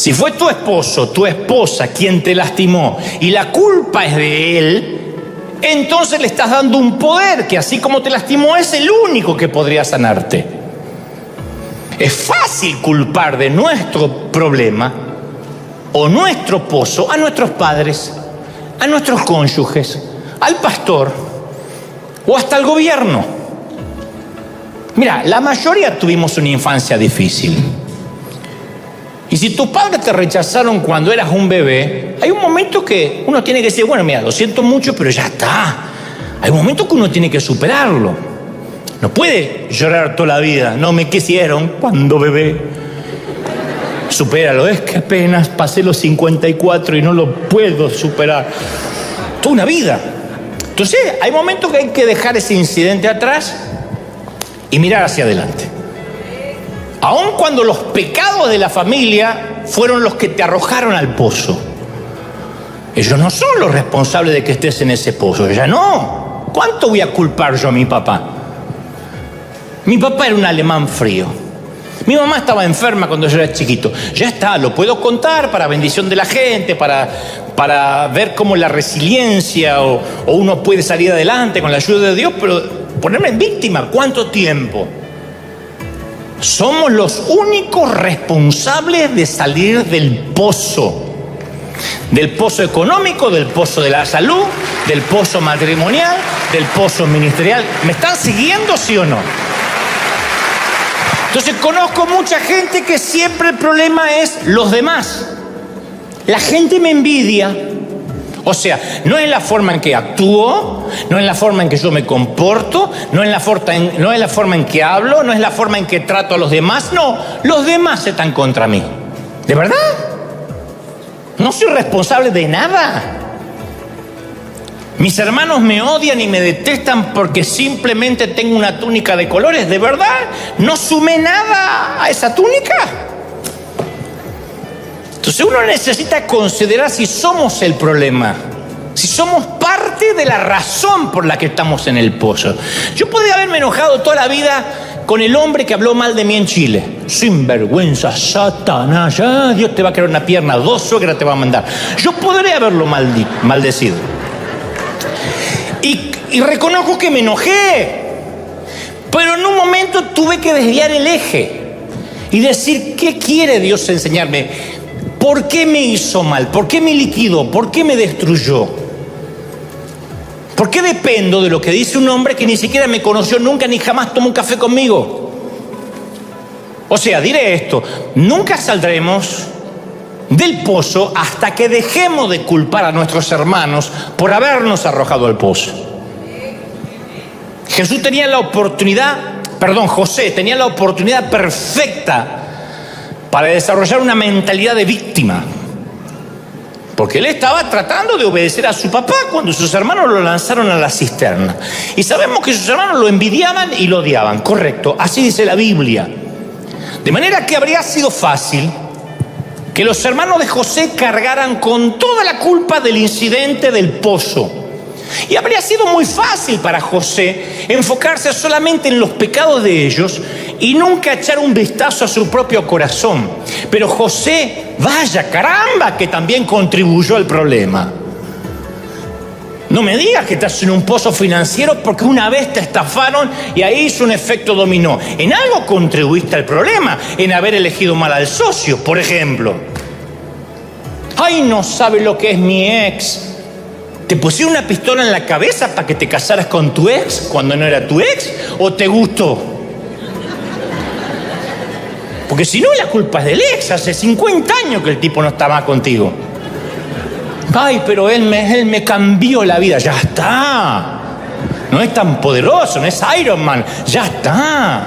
Si fue tu esposo, tu esposa quien te lastimó y la culpa es de él, entonces le estás dando un poder que así como te lastimó es el único que podría sanarte. Es fácil culpar de nuestro problema o nuestro pozo a nuestros padres, a nuestros cónyuges, al pastor o hasta al gobierno. Mira, la mayoría tuvimos una infancia difícil. Y si tus padres te rechazaron cuando eras un bebé, hay un momento que uno tiene que decir, bueno, mira, lo siento mucho, pero ya está. Hay un momento que uno tiene que superarlo. No puede llorar toda la vida, no me quisieron cuando bebé. Supéralo, es que apenas pasé los 54 y no lo puedo superar. Toda una vida. Entonces, hay momentos que hay que dejar ese incidente atrás y mirar hacia adelante. Aun cuando los pecados de la familia fueron los que te arrojaron al pozo. Ellos no son los responsables de que estés en ese pozo, ya no. ¿Cuánto voy a culpar yo a mi papá? Mi papá era un alemán frío. Mi mamá estaba enferma cuando yo era chiquito. Ya está, lo puedo contar para bendición de la gente, para ver cómo la resiliencia o uno puede salir adelante con la ayuda de Dios, pero ponerme en víctima, ¿cuánto tiempo? Somos los únicos responsables de salir del pozo económico, del pozo de la salud, del pozo matrimonial, del pozo ministerial. ¿Me están siguiendo, sí o no? Entonces conozco mucha gente que siempre el problema es los demás. La gente me envidia. O sea, no es la forma en que actúo, no es la forma en que yo me comporto, no es la forma en que hablo, no es la forma en que trato a los demás. No, los demás están contra mí. ¿De verdad? No soy responsable de nada. Mis hermanos me odian y me detestan porque simplemente tengo una túnica de colores. ¿De verdad? ¿No sumé nada a esa túnica? Entonces uno necesita considerar si somos el problema, si somos parte de la razón por la que estamos en el pozo. Yo podría haberme enojado toda la vida con el hombre que habló mal de mí en Chile. Sinvergüenza, Satanás, ya Dios te va a crear una pierna, 2 suegras te va a mandar. Yo podría haberlo maldecido. Y reconozco que me enojé, pero en un momento tuve que desviar el eje y decir, ¿qué quiere Dios enseñarme? ¿Por qué me hizo mal? ¿Por qué me liquidó? ¿Por qué me destruyó? ¿Por qué dependo de lo que dice un hombre que ni siquiera me conoció nunca ni jamás tomó un café conmigo? O sea, diré esto, nunca saldremos del pozo hasta que dejemos de culpar a nuestros hermanos por habernos arrojado al pozo. José tenía la oportunidad perfecta para desarrollar una mentalidad de víctima. Porque él estaba tratando de obedecer a su papá cuando sus hermanos lo lanzaron a la cisterna. Y sabemos que sus hermanos lo envidiaban y lo odiaban, correcto, así dice la Biblia. De manera que habría sido fácil que los hermanos de José cargaran con toda la culpa del incidente del pozo. Y habría sido muy fácil para José enfocarse solamente en los pecados de ellos y nunca echar un vistazo a su propio corazón. Pero José, vaya, caramba, que también contribuyó al problema. No me digas que estás en un pozo financiero porque una vez te estafaron y ahí hizo un efecto dominó. En algo contribuiste al problema, en haber elegido mal al socio, por ejemplo. Ay, no sabe lo que es mi ex. ¿Te pusieron una pistola en la cabeza para que te casaras con tu ex cuando no era tu ex? ¿O te gustó? Porque si no, la culpa es del ex. Hace 50 años que el tipo no está más contigo. Ay, pero él me cambió la vida. Ya está. No es tan poderoso, no es Iron Man. Ya está.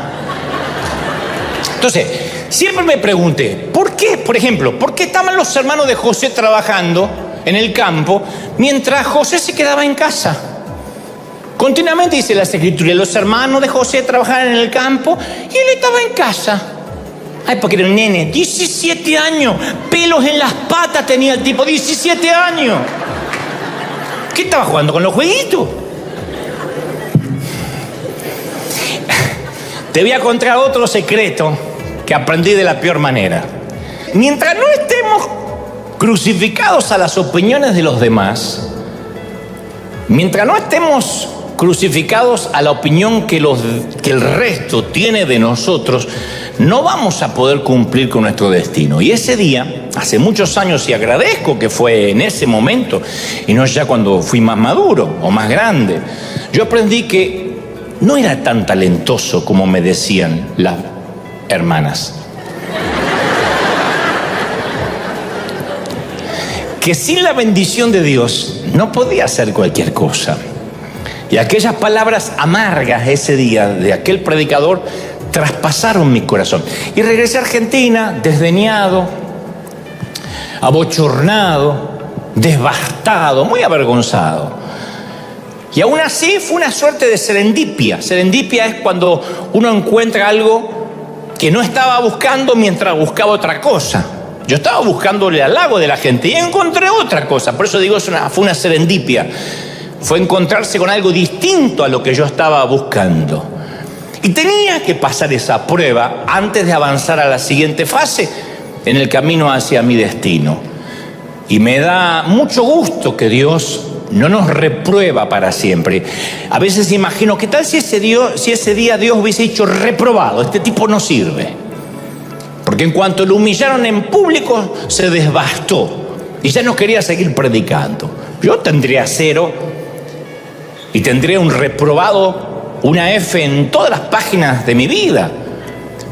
Entonces, siempre me pregunté, ¿por qué? Por ejemplo, ¿por qué estaban los hermanos de José trabajando en el campo mientras José se quedaba en casa? Continuamente dice las escrituras, los hermanos de José trabajaban en el campo y él estaba en casa. Ay, porque era un nene, 17 años, pelos en las patas tenía el tipo, 17 años. ¿Qué estaba jugando con los jueguitos? Te voy a contar otro secreto que aprendí de la peor manera. mientras no estemos crucificados a las opiniones de los demás, mientras no estemos crucificados a la opinión que el resto tiene de nosotros, no vamos a poder cumplir con nuestro destino. Y ese día, hace muchos años, y agradezco que fue en ese momento, y no ya cuando fui más maduro o más grande, yo aprendí que no era tan talentoso como me decían las hermanas. Que sin la bendición de Dios no podía hacer cualquier cosa. Y aquellas palabras amargas ese día de aquel predicador traspasaron mi corazón. Y regresé a Argentina desdeñado, abochornado, devastado, muy avergonzado. Y aún así fue una suerte de serendipia. Serendipia es cuando uno encuentra algo que no estaba buscando mientras buscaba otra cosa. Yo estaba buscándole al halago de la gente y encontré otra cosa. Por eso digo, fue una serendipia. Fue encontrarse con algo distinto a lo que yo estaba buscando. Y tenía que pasar esa prueba antes de avanzar a la siguiente fase en el camino hacia mi destino. Y me da mucho gusto que Dios no nos reprueba para siempre. A veces imagino, ¿qué tal si ese día Dios hubiese dicho reprobado? Este tipo no sirve. Porque en cuanto lo humillaron en público, se desbastó y ya no quería seguir predicando. Yo tendría 0 y tendría un reprobado, una F en todas las páginas de mi vida.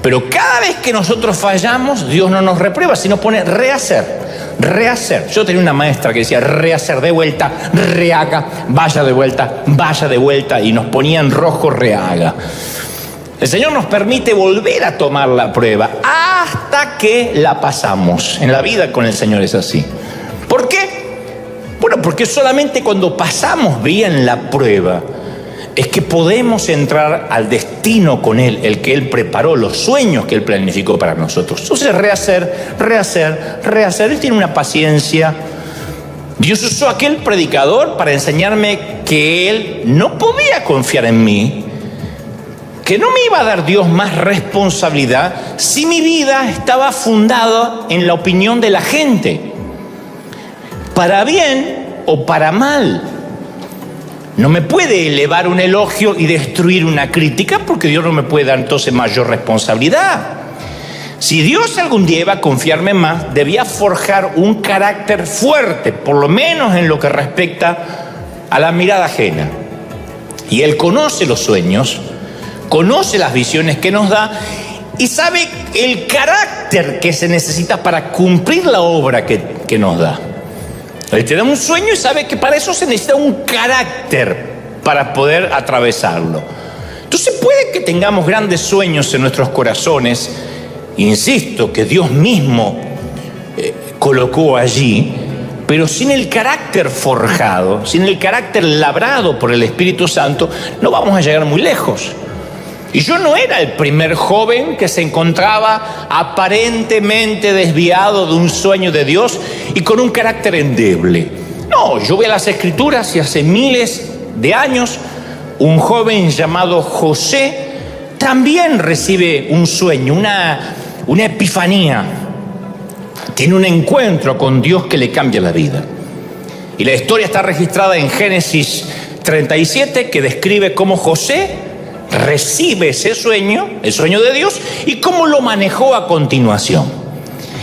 Pero cada vez que nosotros fallamos, Dios no nos reprueba, sino pone rehacer. Yo tenía una maestra que decía rehacer, de vuelta, rehaga, vaya de vuelta, y nos ponía en rojo rehaga. El Señor nos permite volver a tomar la prueba hasta que la pasamos. En la vida con el Señor es así. ¿Por qué? Bueno, porque solamente cuando pasamos bien la prueba es que podemos entrar al destino con Él, el que Él preparó, los sueños que Él planificó para nosotros. Entonces rehacer. Él tiene una paciencia. Dios usó a aquel predicador para enseñarme que Él no podía confiar en mí, que no me iba a dar Dios más responsabilidad si mi vida estaba fundada en la opinión de la gente, para bien o para mal. No me puede elevar un elogio y destruir una crítica, porque Dios no me puede dar entonces mayor responsabilidad. Si Dios algún día iba a confiarme más, debía forjar un carácter fuerte, por lo menos en lo que respecta a la mirada ajena. Y Él conoce los sueños, conoce las visiones que nos da y sabe el carácter que se necesita para cumplir la obra que nos da. Él te da un sueño y sabe que para eso se necesita un carácter para poder atravesarlo. Entonces puede que tengamos grandes sueños en nuestros corazones, insisto, que Dios mismo colocó allí, pero sin el carácter forjado, sin el carácter labrado por el Espíritu Santo, no vamos a llegar muy lejos. Y yo no era el primer joven que se encontraba aparentemente desviado de un sueño de Dios y con un carácter endeble. No, yo voy a las Escrituras y hace miles de años un joven llamado José también recibe un sueño, una epifanía. Tiene un encuentro con Dios que le cambia la vida. Y la historia está registrada en Génesis 37, que describe cómo José recibe ese sueño, el sueño de Dios, y cómo lo manejó a continuación.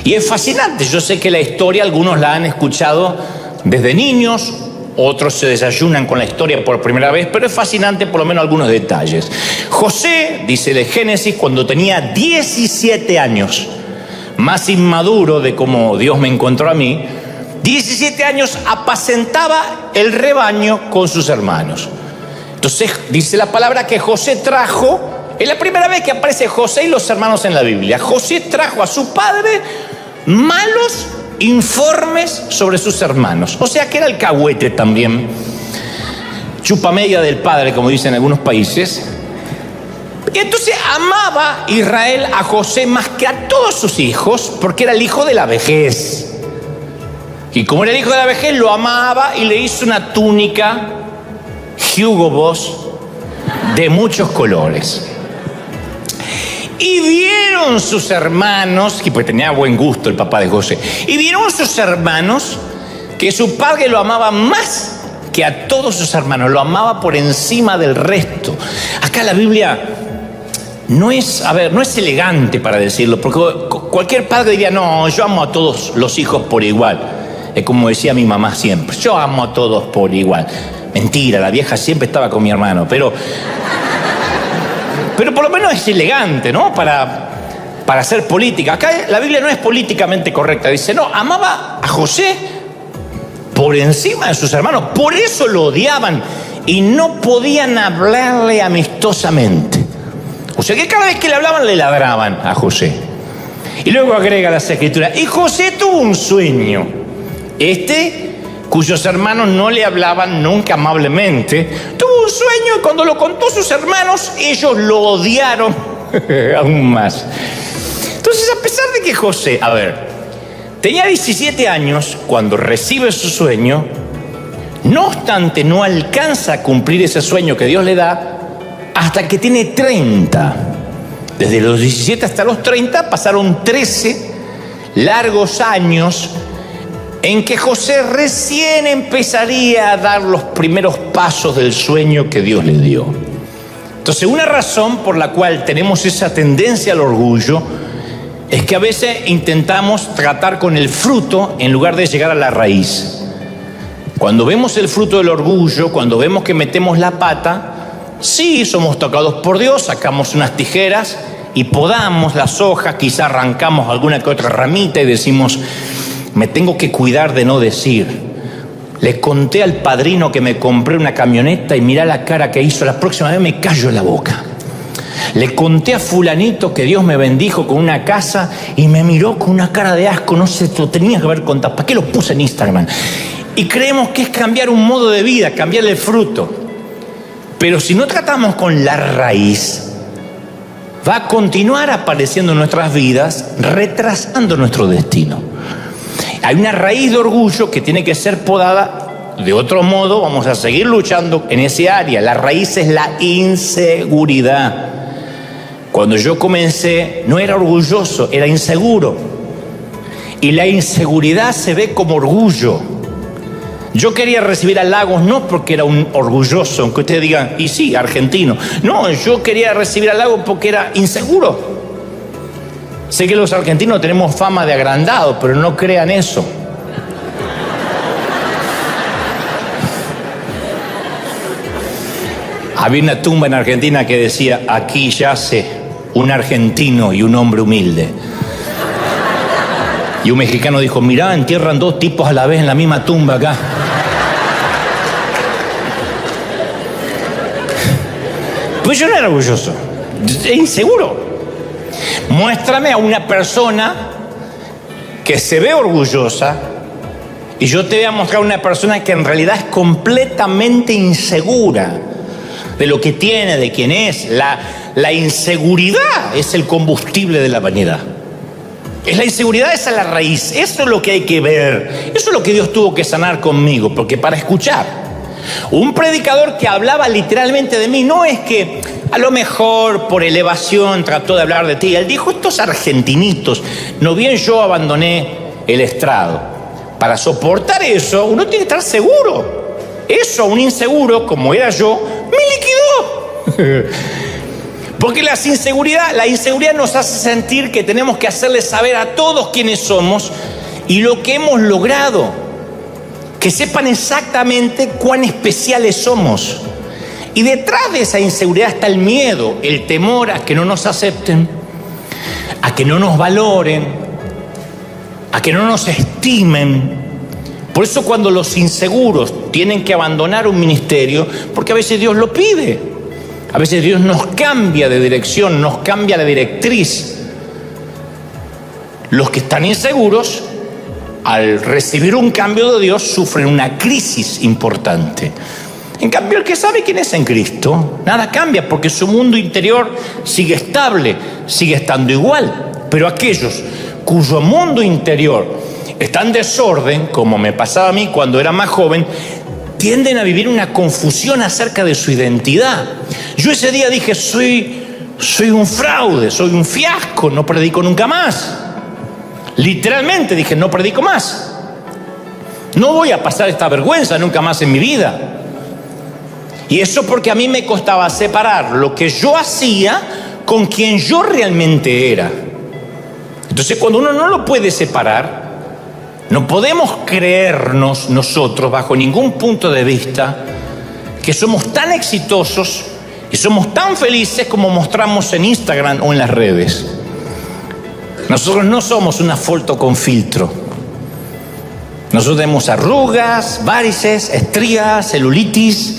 Y es fascinante. Yo sé que la historia algunos la han escuchado desde niños, otros se desayunan con la historia por primera vez, pero es fascinante por lo menos algunos detalles. José, dice de Génesis, cuando tenía 17 años, más inmaduro de como Dios me encontró a mí, 17 años apacentaba el rebaño con sus hermanos. Entonces dice la palabra que José trajo, es la primera vez que aparece José y los hermanos en la Biblia. José trajo a su padre malos informes sobre sus hermanos. O sea que era alcahuete también, chupa media del padre, como dicen en algunos países. Y entonces amaba Israel a José más que a todos sus hijos, porque era el hijo de la vejez. Y como era el hijo de la vejez, lo amaba y le hizo una túnica Hugo Boss de muchos colores. Y vieron sus hermanos, que pues tenía buen gusto el papá de José, y vieron sus hermanos que su padre lo amaba más que a todos sus hermanos, lo amaba por encima del resto. Acá la Biblia no es elegante para decirlo, porque cualquier padre diría, no, yo amo a todos los hijos por igual. Es como decía mi mamá siempre, yo amo a todos por igual. Mentira, la vieja siempre estaba con mi hermano, pero por lo menos es elegante, ¿no? Para hacer política. Acá la Biblia no es políticamente correcta. Dice, no, amaba a José por encima de sus hermanos. Por eso lo odiaban y no podían hablarle amistosamente. O sea que cada vez que le hablaban le ladraban a José. Y luego agrega las Escrituras, y José tuvo un sueño. Cuyos hermanos no le hablaban nunca amablemente, tuvo un sueño y cuando lo contó a sus hermanos, ellos lo odiaron aún más. Entonces, a pesar de que José, tenía 17 años cuando recibe su sueño, no obstante, no alcanza a cumplir ese sueño que Dios le da hasta que tiene 30. Desde los 17 hasta los 30 pasaron 13 largos años en que José recién empezaría a dar los primeros pasos del sueño que Dios le dio. Entonces, una razón por la cual tenemos esa tendencia al orgullo es que a veces intentamos tratar con el fruto en lugar de llegar a la raíz. Cuando vemos el fruto del orgullo, cuando vemos que metemos la pata, sí, somos tocados por Dios, sacamos unas tijeras y podamos las hojas, quizá arrancamos alguna que otra ramita y decimos, me tengo que cuidar de no decir. Le conté al padrino que me compré una camioneta y mirá la cara que hizo, la próxima vez me callo en la boca. Le conté a fulanito que Dios me bendijo con una casa y me miró con una cara de asco, no sé, lo tenía que haber contado, ¿para qué lo puse en Instagram? Y creemos que es cambiar un modo de vida, cambiar el fruto. Pero si no tratamos con la raíz, va a continuar apareciendo en nuestras vidas, retrasando nuestro destino. Hay una raíz de orgullo que tiene que ser podada. De otro modo, vamos a seguir luchando en ese área. La raíz es la inseguridad. Cuando yo comencé, no era orgulloso, era inseguro. Y la inseguridad se ve como orgullo. Yo quería recibir halagos no porque era un orgulloso, aunque ustedes digan, y sí, argentino. No, yo quería recibir halagos porque era inseguro. Sé que los argentinos tenemos fama de agrandados, pero no crean eso. Había una tumba en Argentina que decía, aquí yace un argentino y un hombre humilde. Y un mexicano dijo, mirá, entierran dos tipos a la vez en la misma tumba acá. Pues yo no era orgulloso, era inseguro. Muéstrame a una persona que se ve orgullosa y yo te voy a mostrar a una persona que en realidad es completamente insegura de lo que tiene, de quién es. La inseguridad es el combustible de la vanidad. Es la inseguridad, esa es la raíz. Eso es lo que hay que ver. Eso es lo que Dios tuvo que sanar conmigo, porque para escuchar un predicador que hablaba literalmente de mí, no es que a lo mejor por elevación trató de hablar de ti. Él dijo, estos argentinitos, no bien yo abandoné el estrado. Para soportar eso, uno tiene que estar seguro. Eso, un inseguro, como era yo, me liquidó. Porque la inseguridad nos hace sentir que tenemos que hacerle saber a todos quiénes somos y lo que hemos logrado. Que sepan exactamente cuán especiales somos. Y detrás de esa inseguridad está el miedo, el temor a que no nos acepten, a que no nos valoren, a que no nos estimen. Por eso cuando los inseguros tienen que abandonar un ministerio, porque a veces Dios lo pide, a veces Dios nos cambia de dirección, nos cambia la directriz. Los que están inseguros, al recibir un cambio de Dios, sufren una crisis importante. En cambio, el que sabe quién es en Cristo, nada cambia porque su mundo interior sigue estable, sigue estando igual. Pero aquellos cuyo mundo interior está en desorden, como me pasaba a mí cuando era más joven, tienden a vivir una confusión acerca de su identidad. Yo ese día dije, soy soy un fraude, soy un fiasco, no predico nunca más. Literalmente dije, no predico más. No voy a pasar esta vergüenza nunca más en mi vida. Y eso porque a mí me costaba separar lo que yo hacía con quien yo realmente era. Entonces, cuando uno no lo puede separar, no podemos creernos nosotros, bajo ningún punto de vista, que somos tan exitosos y somos tan felices como mostramos en Instagram o en las redes. Nosotros no somos una foto con filtro. Nosotros tenemos arrugas, varices, estrías, celulitis.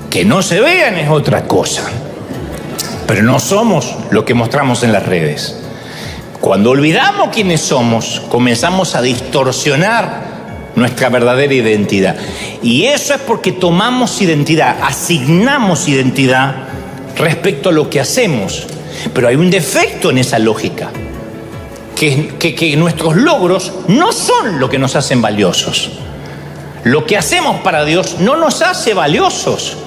Que no se vean es otra cosa. Pero no somos lo que mostramos en las redes. Cuando olvidamos quiénes somos, comenzamos a distorsionar nuestra verdadera identidad. Y eso es porque tomamos identidad, asignamos identidad respecto a lo que hacemos. Pero hay un defecto en esa lógica, que nuestros logros no son lo que nos hacen valiosos. Lo que hacemos para Dios no nos hace valiosos.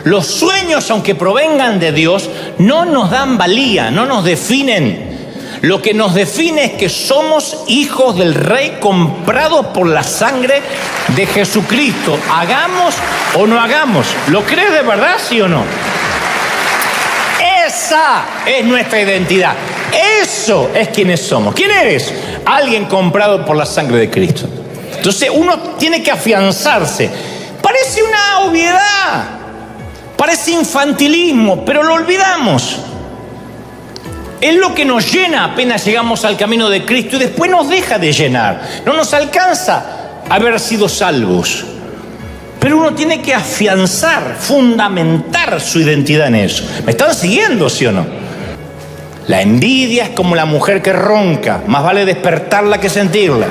Los sueños, aunque provengan de Dios, no nos dan valía, no nos definen. Lo que nos define es que somos hijos del Rey, comprados por la sangre de Jesucristo. Hagamos o no hagamos. ¿Lo crees de verdad, sí o no? Esa es nuestra identidad. Eso es quienes somos. ¿Quién eres? Alguien comprado por la sangre de Cristo. Entonces uno tiene que afianzarse. Parece una obviedad, parece infantilismo, pero lo olvidamos. Es lo que nos llena apenas llegamos al camino de Cristo y después nos deja de llenar. No nos alcanza haber sido salvos. Pero uno tiene que afianzar, fundamentar su identidad en eso. ¿Me están siguiendo, sí o no? La envidia es como la mujer que ronca. Más vale despertarla que sentirla.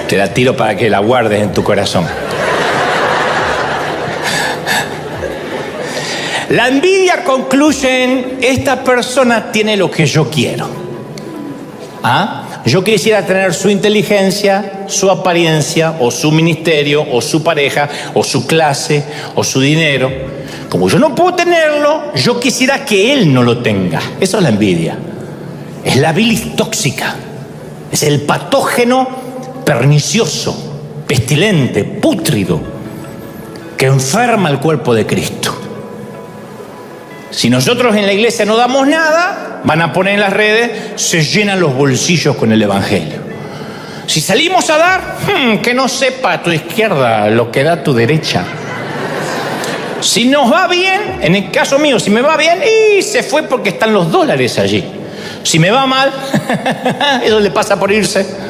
Te la tiro para que la guardes en tu corazón. La envidia concluye en: esta persona tiene lo que yo quiero. Yo quisiera tener su inteligencia, su apariencia, o su ministerio, o su pareja, o su clase, o su dinero. Como yo no puedo tenerlo, yo quisiera que él no lo tenga. Eso es la envidia. Es la bilis tóxica. Es el patógeno pernicioso, pestilente, pútrido, que enferma el cuerpo de Cristo. Si nosotros en la iglesia no damos nada, van a poner en las redes, se llenan los bolsillos con el evangelio. Si salimos a dar, que no sepa a tu izquierda lo que da tu derecha. Si nos va bien, en el caso mío, si me va bien, y se fue porque están los dólares allí. Si me va mal, eso le pasa por irse.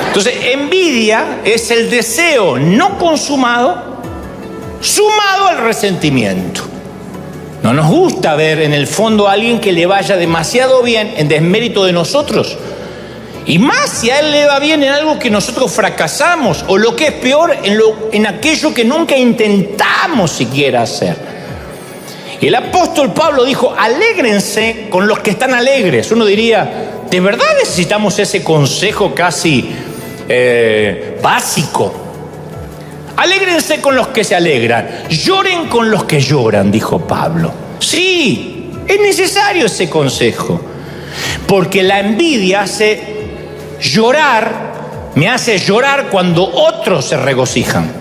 Entonces, envidia es el deseo no consumado sumado al resentimiento. No nos gusta ver en el fondo a alguien que le vaya demasiado bien en desmérito de nosotros. Y más si a él le va bien en algo que nosotros fracasamos, o lo que es peor, en aquello que nunca intentamos siquiera hacer. Y el apóstol Pablo dijo: alégrense con los que están alegres. Uno diría: ¿de verdad necesitamos ese consejo casi básico? Alégrense con los que se alegran, lloren con los que lloran, dijo Pablo. Sí, es necesario ese consejo, porque la envidia me hace llorar cuando otros se regocijan,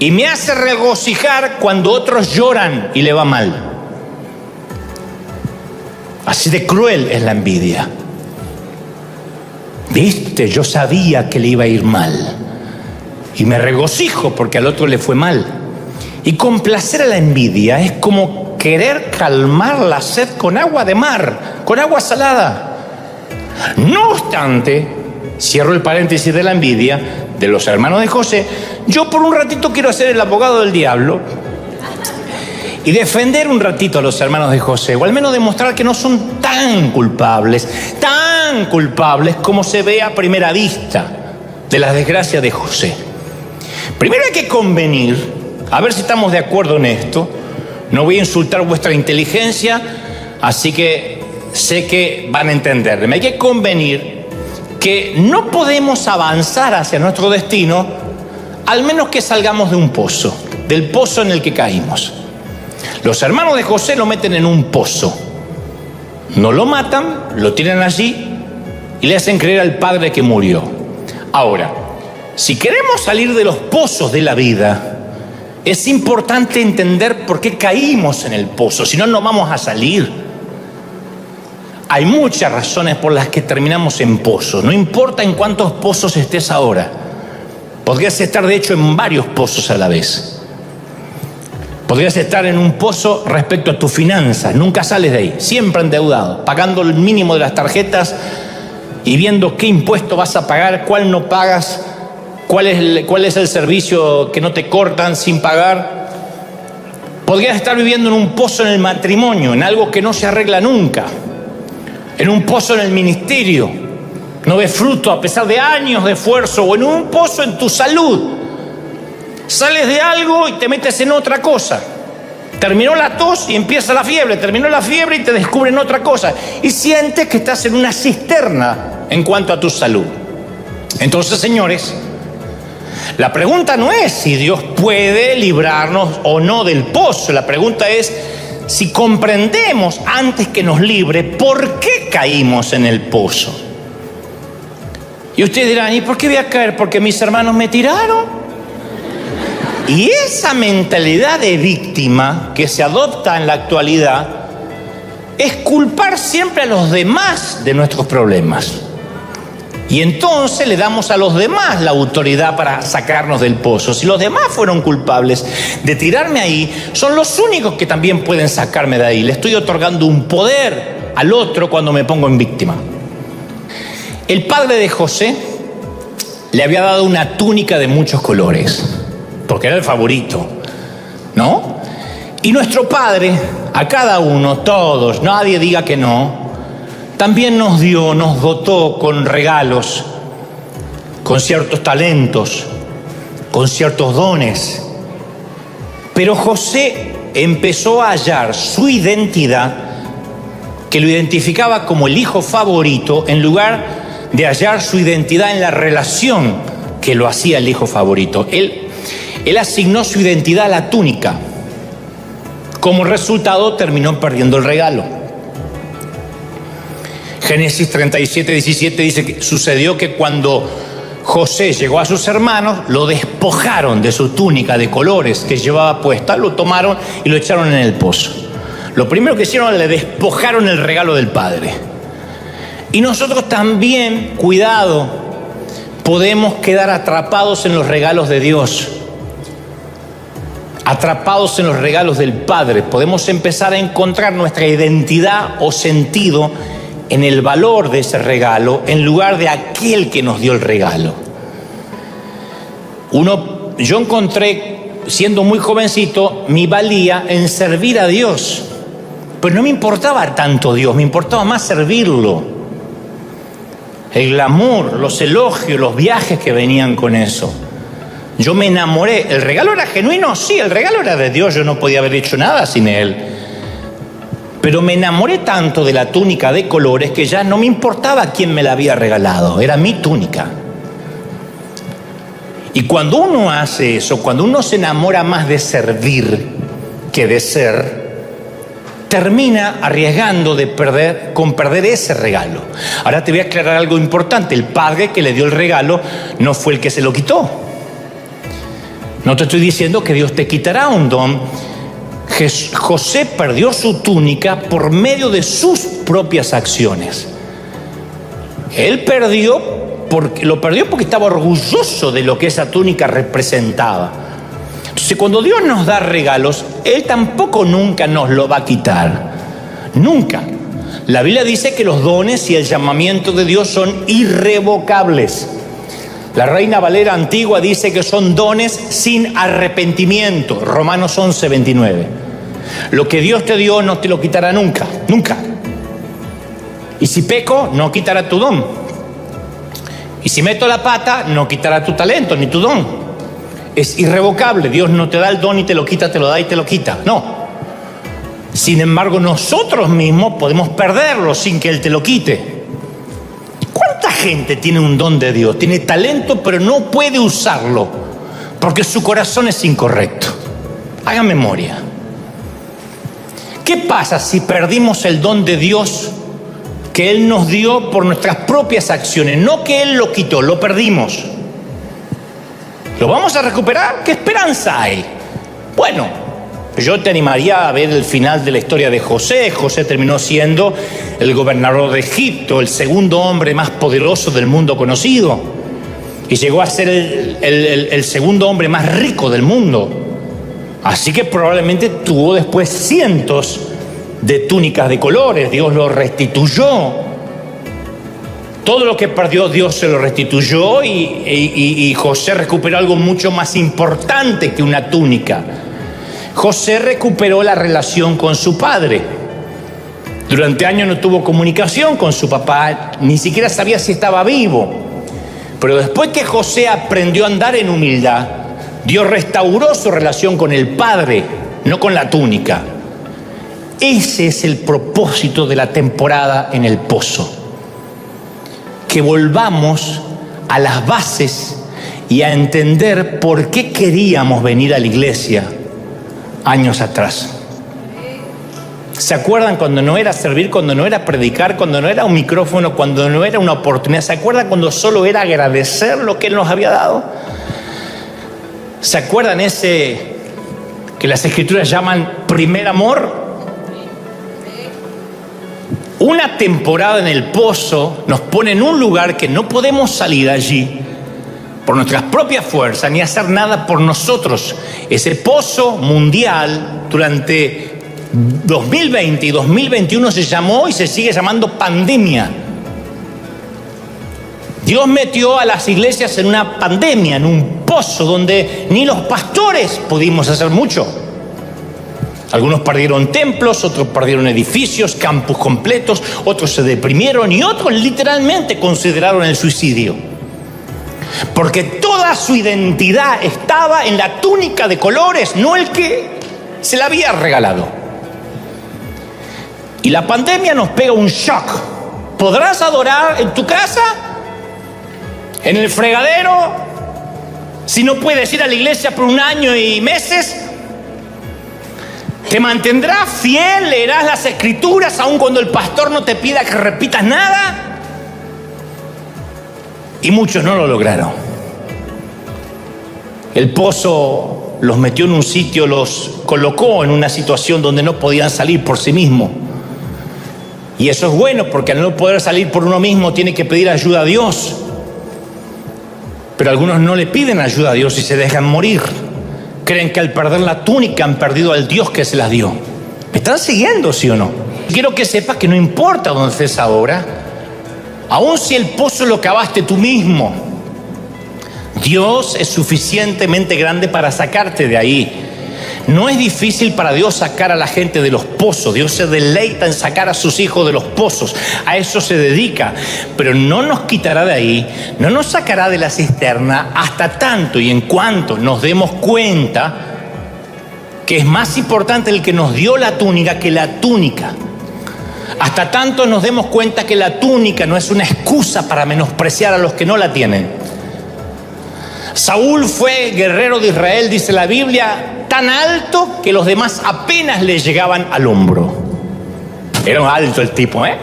y me hace regocijar cuando otros lloran y le va mal. Así de cruel es la envidia. Viste, yo sabía que le iba a ir mal y me regocijo porque al otro le fue mal. Y complacer a la envidia es como querer calmar la sed con agua de mar, con agua salada. No obstante, cierro el paréntesis de la envidia de los hermanos de José. Yo por un ratito quiero ser el abogado del diablo y defender un ratito a los hermanos de José, o al menos demostrar que no son tan culpables como se ve a primera vista de las desgracias de José. Primero hay que convenir, a ver si estamos de acuerdo en esto, No voy a insultar vuestra inteligencia, así que sé que van a entenderme. Hay que convenir que no podemos avanzar hacia nuestro destino al menos que salgamos de un pozo, del pozo en el que caímos. Los hermanos de José lo meten en un pozo. No lo matan, lo tiran allí y le hacen creer al padre que murió. Ahora, si queremos salir de los pozos de la vida, es importante entender por qué caímos en el pozo, si no, no vamos a salir. Hay muchas razones por las que terminamos en pozos, no importa en cuántos pozos estés ahora. Podrías estar, de hecho, en varios pozos a la vez. Podrías estar en un pozo respecto a tus finanzas, nunca sales de ahí, siempre endeudado, pagando el mínimo de las tarjetas y viendo qué impuesto vas a pagar, cuál no pagas, cuál es el servicio que no te cortan sin pagar. Podrías estar viviendo en un pozo en el matrimonio, en algo que no se arregla nunca, en un pozo en el ministerio, no ves fruto a pesar de años de esfuerzo, o en un pozo en tu salud. Sales de algo y te metes en otra cosa. Terminó la tos y empieza la fiebre, terminó la fiebre y te descubren otra cosa. Y sientes que estás en una cisterna en cuanto a tu salud. Entonces, señores, la pregunta no es si Dios puede librarnos o no del pozo. La pregunta es si comprendemos antes que nos libre por qué caímos en el pozo. Y ustedes dirán, ¿y por qué voy a caer? ¿Porque mis hermanos me tiraron? Y esa mentalidad de víctima que se adopta en la actualidad es culpar siempre a los demás de nuestros problemas. Y entonces le damos a los demás la autoridad para sacarnos del pozo. Si los demás fueron culpables de tirarme ahí, son los únicos que también pueden sacarme de ahí. Le estoy otorgando un poder al otro cuando me pongo en víctima. El padre de José le había dado una túnica de muchos colores, porque era el favorito, ¿no? Y nuestro Padre, a cada uno, todos, nadie diga que no, también nos dotó con regalos, con ciertos talentos, con ciertos dones. Pero José empezó a hallar su identidad, que lo identificaba como el hijo favorito, en lugar de hallar su identidad en la relación que lo hacía el hijo favorito. Él asignó su identidad a la túnica. Como resultado, terminó perdiendo el regalo. Génesis 37:17 dice que sucedió que cuando José llegó a sus hermanos, lo despojaron de su túnica de colores que llevaba puesta, lo tomaron y lo echaron en el pozo. Lo primero que hicieron, le despojaron el regalo del padre. Y nosotros también, cuidado, podemos quedar atrapados en los regalos de Dios, atrapados en los regalos del Padre. Podemos empezar a encontrar nuestra identidad o sentido en el valor de ese regalo, en lugar de aquel que nos dio el regalo. Yo encontré, siendo muy jovencito, mi valía en servir a Dios. Pero no me importaba tanto Dios, me importaba más servirlo. El glamour, los elogios, los viajes que venían con eso. Yo me enamoré. ¿El regalo era genuino? Sí, el regalo era de Dios. Yo no podía haber hecho nada sin él. Pero me enamoré tanto de la túnica de colores que ya no me importaba quién me la había regalado. Era mi túnica. Y cuando uno hace eso, cuando uno se enamora más de servir que de ser, termina arriesgando con perder ese regalo. Ahora te voy a aclarar algo importante. El padre que le dio el regalo no fue el que se lo quitó. No te estoy diciendo que Dios te quitará un don. José perdió su túnica por medio de sus propias acciones. Él lo perdió porque estaba orgulloso de lo que esa túnica representaba. Entonces, cuando Dios nos da regalos, Él tampoco nunca nos lo va a quitar. Nunca. La Biblia dice que los dones y el llamamiento de Dios son irrevocables. La Reina Valera antigua dice que son dones sin arrepentimiento. Romanos 11:29. Lo que Dios te dio no te lo quitará nunca, nunca. Y si peco, no quitará tu don. Y si meto la pata, no quitará tu talento ni tu don. Es irrevocable. Dios no te da el don y te lo quita, te lo da y te lo quita. No. Sin embargo, nosotros mismos podemos perderlo sin que Él te lo quite. ¿Cuánta gente tiene un don de Dios? Tiene talento, pero no puede usarlo porque su corazón es incorrecto. Haga memoria. ¿Qué pasa si perdimos el don de Dios que Él nos dio por nuestras propias acciones? No que Él lo quitó, lo perdimos. ¿Lo vamos a recuperar? ¿Qué esperanza hay? Bueno, yo te animaría a ver el final de la historia de José. José terminó siendo el gobernador de Egipto, el segundo hombre más poderoso del mundo conocido. Y llegó a ser el segundo hombre más rico del mundo. Así que probablemente tuvo después cientos de túnicas de colores. Dios lo restituyó. Todo lo que perdió Dios se lo restituyó y José recuperó algo mucho más importante que una túnica. José recuperó la relación con su padre. Durante años no tuvo comunicación con su papá, ni siquiera sabía si estaba vivo. Pero después que José aprendió a andar en humildad, Dios restauró su relación con el padre, no con la túnica. Ese es el propósito de la temporada en el pozo. Que volvamos a las bases y a entender por qué queríamos venir a la iglesia años atrás. ¿Se acuerdan cuando no era servir, cuando no era predicar, cuando no era un micrófono, cuando no era una oportunidad? ¿Se acuerdan cuando solo era agradecer lo que Él nos había dado? ¿Se acuerdan ese que las Escrituras llaman primer amor? Una temporada en el pozo nos pone en un lugar que no podemos salir allí por nuestras propias fuerzas ni hacer nada por nosotros. Ese pozo mundial durante 2020 y 2021 se llamó y se sigue llamando pandemia. Dios metió a las iglesias en una pandemia, en un pozo donde ni los pastores pudimos hacer mucho. Algunos perdieron templos, otros perdieron edificios, campus completos, otros se deprimieron y otros literalmente consideraron el suicidio. Porque toda su identidad estaba en la túnica de colores, no el que se la había regalado. Y la pandemia nos pega un shock. ¿Podrás adorar en tu casa? ¿En el fregadero? Si no puedes ir a la iglesia por un año y meses. ¿Te mantendrás fiel? ¿Leerás las Escrituras aun cuando el pastor no te pida que repitas nada? Y muchos no lo lograron. El pozo los metió en un sitio, los colocó en una situación donde no podían salir por sí mismos. Y eso es bueno, porque al no poder salir por uno mismo tiene que pedir ayuda a Dios. Pero algunos no le piden ayuda a Dios y se dejan morir. Creen que al perder la túnica han perdido al Dios que se las dio. ¿Me están siguiendo, sí o no? Quiero que sepas que no importa dónde estés ahora, aun si el pozo lo cavaste tú mismo, Dios es suficientemente grande para sacarte de ahí. No es difícil para Dios sacar a la gente de los pozos. Dios se deleita en sacar a sus hijos de los pozos. A eso se dedica. Pero no nos quitará de ahí, no nos sacará de la cisterna hasta tanto y en cuanto nos demos cuenta que es más importante el que nos dio la túnica que la túnica. Hasta tanto nos demos cuenta que la túnica no es una excusa para menospreciar a los que no la tienen. Saúl fue guerrero de Israel, dice la Biblia, tan alto que los demás apenas le llegaban al hombro. Era alto el tipo, ¿eh?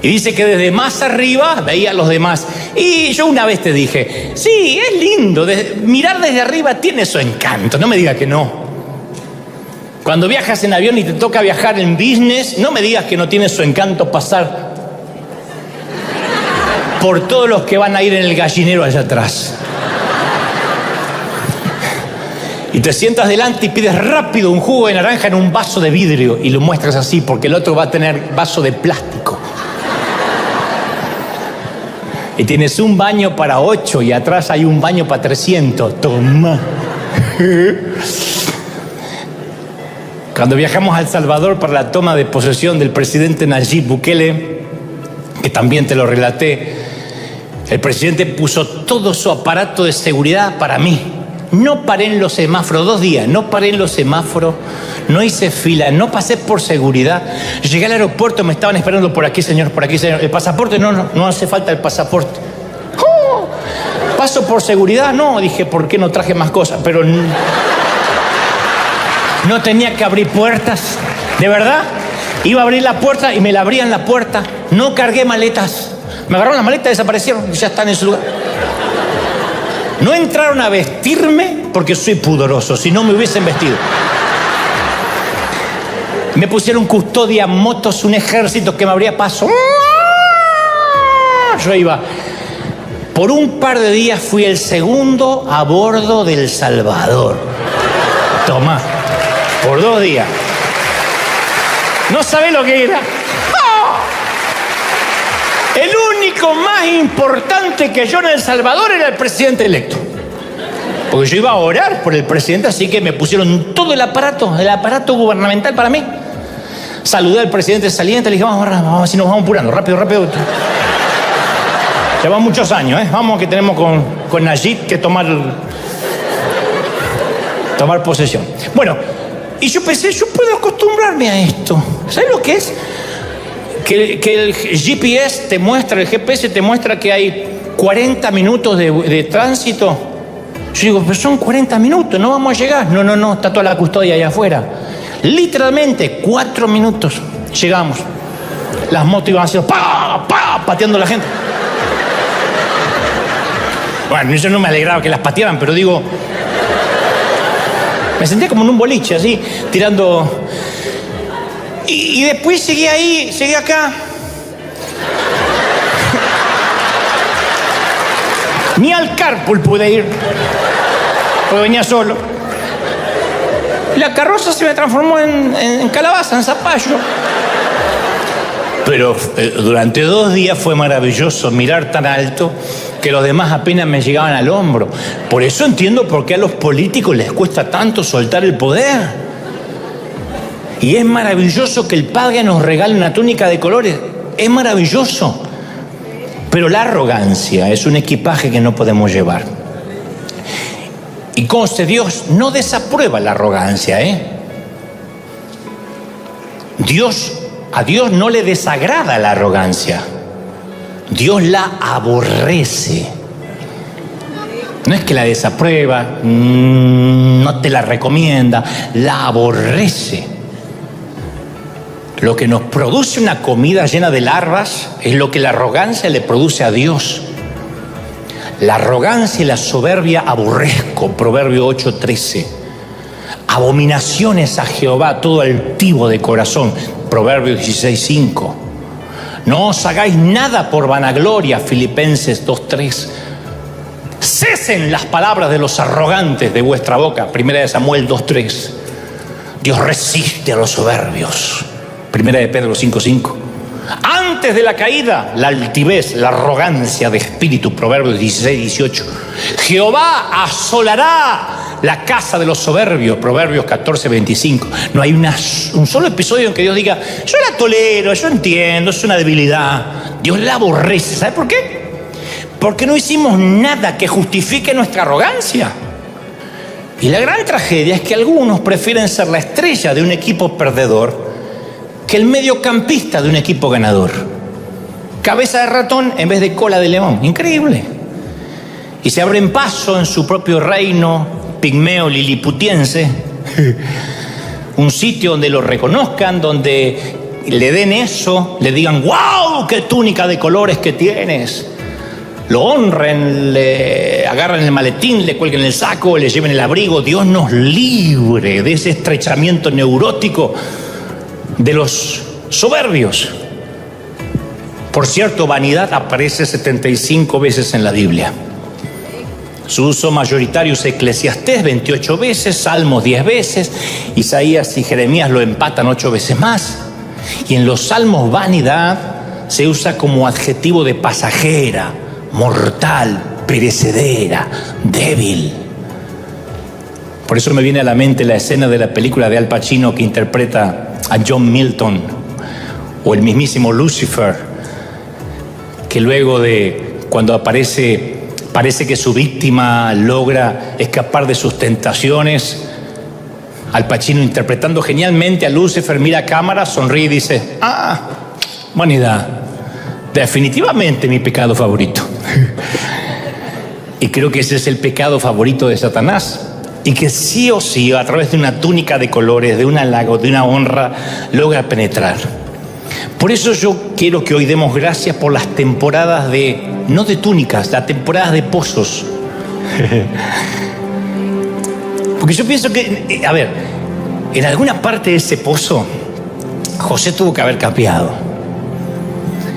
Y dice que desde más arriba veía a los demás. Y yo una vez te dije, sí, es lindo, mirar desde arriba tiene su encanto, no me digas que no. Cuando viajas en avión y te toca viajar en business, no me digas que no tiene su encanto pasar por todos los que van a ir en el gallinero allá atrás. Y te sientas delante y pides rápido un jugo de naranja en un vaso de vidrio y lo muestras así porque el otro va a tener vaso de plástico. Y tienes un baño para 8 y atrás hay un baño para 300. Toma. Cuando viajamos a El Salvador para la toma de posesión del presidente Nayib Bukele, que también te lo relaté, el presidente puso todo su aparato de seguridad para mí. No paré en los semáforos, 2 días, no paré en los semáforos, no hice fila, no pasé por seguridad. Llegué al aeropuerto, me estaban esperando por aquí, señor, por aquí, señor. ¿El pasaporte? No hace falta el pasaporte. ¡Oh! ¿Paso por seguridad? No, dije, ¿por qué no traje más cosas? Pero no tenía que abrir puertas, de verdad. Iba a abrir la puerta y me la abrían la puerta. No cargué maletas. Me agarraron las maletas, desaparecieron y ya están en su lugar. No entraron a vestirme porque soy pudoroso, si no me hubiesen vestido. Me pusieron custodia, motos, un ejército que me abría paso. Yo iba. Por un par de días fui el segundo a bordo del Salvador. Tomá, por 2 días. No sabés lo que era. El único más importante que yo en El Salvador era el presidente electo. Porque yo iba a orar por el presidente, así que me pusieron todo el aparato gubernamental para mí. Saludé al presidente saliente, le dije, vamos, así nos vamos apurando, rápido. Llevan muchos años, Vamos, que tenemos con Nayib que tomar posesión. Bueno, y yo pensé, yo puedo acostumbrarme a esto. ¿Sabes lo que es? Que el GPS te muestra que hay 40 minutos de tránsito. Yo digo, pero son 40 minutos, no vamos a llegar. No, está toda la custodia allá afuera. Literalmente, 4 minutos llegamos. Las motos iban haciendo pateando a la gente. Bueno, yo no me alegraba que las patearan, pero digo, me sentía como en un boliche, así, tirando. Y después llegué acá. Ni al carpool pude ir, porque venía solo. La carroza se me transformó en calabaza, en zapallo. Pero durante 2 días fue maravilloso mirar tan alto que los demás apenas me llegaban al hombro. Por eso entiendo por qué a los políticos les cuesta tanto soltar el poder. Y es maravilloso que el Padre nos regale una túnica de colores. Es maravilloso. Pero la arrogancia es un equipaje que no podemos llevar. Y conste, Dios no desaprueba la arrogancia, A Dios no le desagrada la arrogancia. Dios la aborrece. No es que la desaprueba, no te la recomienda, la aborrece. Lo que nos produce una comida llena de larvas es lo que la arrogancia le produce a Dios. La arrogancia y la soberbia aborrezco, Proverbio 8:13. Abominaciones a Jehová todo altivo de corazón, Proverbio 16:5. No os hagáis nada por vanagloria, Filipenses 2:3. Cesen las palabras de los arrogantes de vuestra boca, 1 Samuel 2:3. Dios resiste a los soberbios, 1 Pedro 5:5. Antes de la caída, la altivez, la arrogancia de espíritu, Proverbios 16:18. Jehová asolará la casa de los soberbios, Proverbios 14:25. No hay un solo episodio en que Dios diga, yo la tolero, yo entiendo, es una debilidad. Dios la aborrece. ¿Sabe por qué? Porque no hicimos nada que justifique nuestra arrogancia. Y la gran tragedia es que algunos prefieren ser la estrella de un equipo perdedor que el mediocampista de un equipo ganador. Cabeza de ratón en vez de cola de león. Increíble. Y se abren paso en su propio reino pigmeo liliputiense. Un sitio donde lo reconozcan, donde le den eso, le digan, ¡wow! ¡Qué túnica de colores que tienes! Lo honren, le agarran el maletín, le cuelguen el saco, le lleven el abrigo. Dios nos libre de ese estrechamiento neurótico de los soberbios. Por cierto, vanidad aparece 75 veces en la Biblia. Su uso mayoritario es Eclesiastés 28 veces, Salmos 10 veces, Isaías y Jeremías lo empatan 8 veces más. Y en los Salmos vanidad se usa como adjetivo de pasajera, mortal, perecedera, débil. Por eso me viene a la mente la escena de la película de Al Pacino que interpreta a John Milton, o el mismísimo Lucifer, que luego de cuando aparece Parece que su víctima logra escapar de sus tentaciones. Al Pacino, interpretando genialmente a Lucifer, mira a cámara, sonríe y dice: humanidad, definitivamente mi pecado favorito. Y creo que ese es el pecado favorito de Satanás. Y que sí o sí, a través de una túnica de colores, de un halago, de una honra, logra penetrar. Por eso yo quiero que hoy demos gracias por las temporadas no de túnicas, las temporadas de pozos. Porque yo pienso que, en alguna parte de ese pozo, José tuvo que haber cambiado.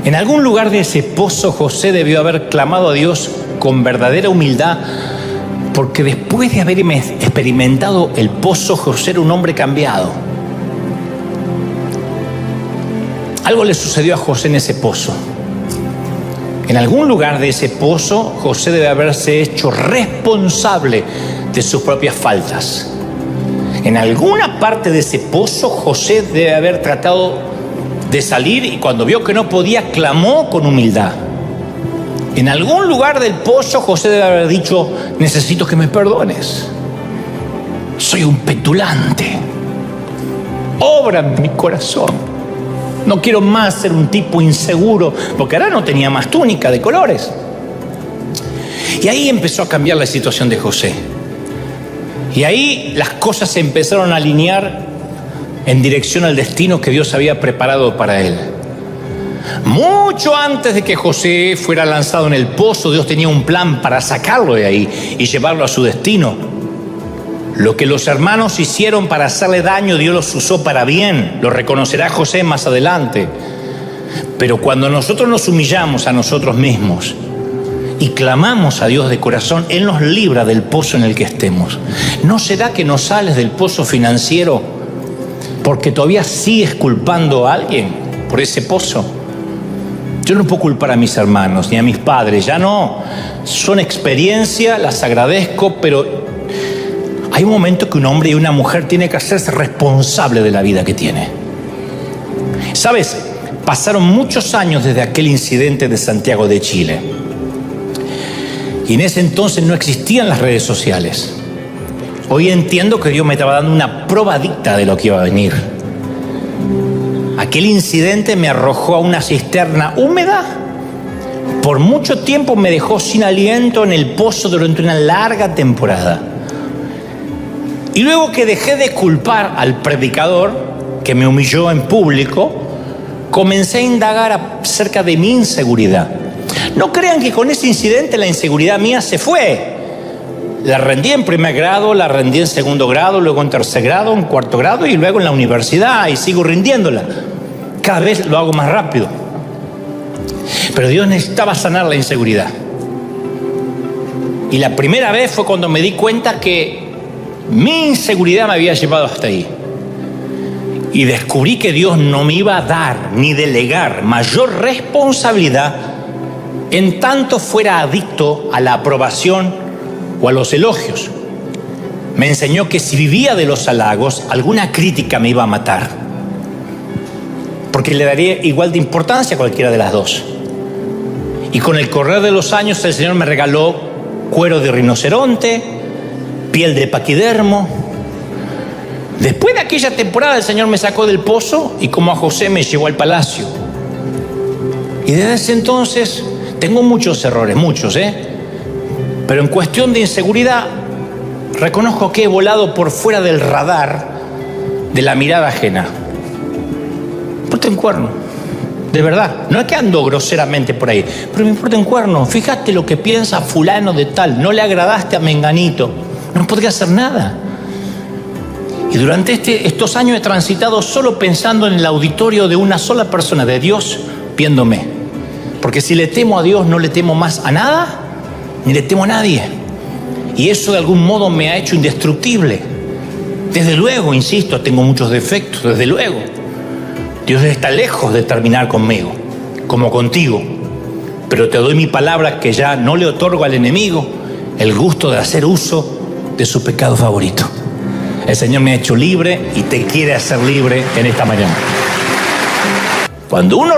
En algún lugar de ese pozo, José debió haber clamado a Dios con verdadera humildad, porque después de haber experimentado el pozo, José era un hombre cambiado. Algo le sucedió a José en ese pozo. En algún lugar de ese pozo, José debe haberse hecho responsable de sus propias faltas. En alguna parte de ese pozo, José debe haber tratado de salir, y cuando vio que no podía, clamó con humildad. En algún lugar del pozo, José debe haber dicho: necesito que me perdones. Soy un petulante. Obra en mi corazón. No quiero más ser un tipo inseguro, porque ahora no tenía más túnica de colores. Y ahí empezó a cambiar la situación de José. Y ahí las cosas se empezaron a alinear en dirección al destino que Dios había preparado para él. Mucho antes de que José fuera lanzado en el pozo, Dios tenía un plan para sacarlo de ahí y llevarlo a su destino. Lo que los hermanos hicieron para hacerle daño, Dios los usó para bien. Lo reconocerá José más adelante. Pero cuando nosotros nos humillamos a nosotros mismos y clamamos a Dios de corazón, Él nos libra del pozo en el que estemos. ¿No será que no sales del pozo financiero porque todavía sigues culpando a alguien por ese pozo? Yo no puedo culpar a mis hermanos ni a mis padres, ya no. Son experiencia, las agradezco, pero hay un momento que un hombre y una mujer tiene que hacerse responsable de la vida que tiene. ¿Sabes? Pasaron muchos años desde aquel incidente de Santiago de Chile. Y en ese entonces no existían las redes sociales. Hoy entiendo que Dios me estaba dando una probadita de lo que iba a venir. Aquel incidente me arrojó a una cisterna húmeda. Por mucho tiempo me dejó sin aliento en el pozo durante una larga temporada. Y luego que dejé de culpar al predicador que me humilló en público, comencé a indagar acerca de mi inseguridad. No crean que con ese incidente la inseguridad mía se fue. La rendí en primer grado, la rendí en segundo grado, luego en tercer grado, en cuarto grado y luego en la universidad, y sigo rindiéndola. Cada vez lo hago más rápido. Pero Dios necesitaba sanar la inseguridad. Y la primera vez fue cuando me di cuenta que mi inseguridad me había llevado hasta ahí. Y descubrí que Dios no me iba a dar ni delegar mayor responsabilidad en tanto fuera adicto a la aprobación o a los elogios. Me enseñó que si vivía de los halagos, alguna crítica me iba a matar, porque le daría igual de importancia a cualquiera de las dos. Y con el correr de los años, el Señor me regaló cuero de rinoceronte, piel de paquidermo. Después de aquella temporada, el Señor me sacó del pozo y, como a José, me llevó al palacio. Y desde ese entonces tengo muchos errores, muchos, pero en cuestión de inseguridad reconozco que he volado por fuera del radar de la mirada ajena. Me importa un cuerno, de verdad. No es que ando groseramente por ahí, pero me importa un cuerno. Fíjate lo que piensa fulano de tal. No le agradaste a menganito, no podría hacer nada. Y durante estos años he transitado solo pensando en el auditorio de una sola persona, de Dios, viéndome. Porque si le temo a Dios, no le temo más a nada, ni le temo a nadie. Y eso de algún modo me ha hecho indestructible. Desde luego, insisto, tengo muchos defectos, desde luego. Dios está lejos de terminar conmigo, como contigo. Pero te doy mi palabra que ya no le otorgo al enemigo el gusto de hacer uso de su pecado favorito. El Señor me ha hecho libre y te quiere hacer libre en esta mañana. Cuando uno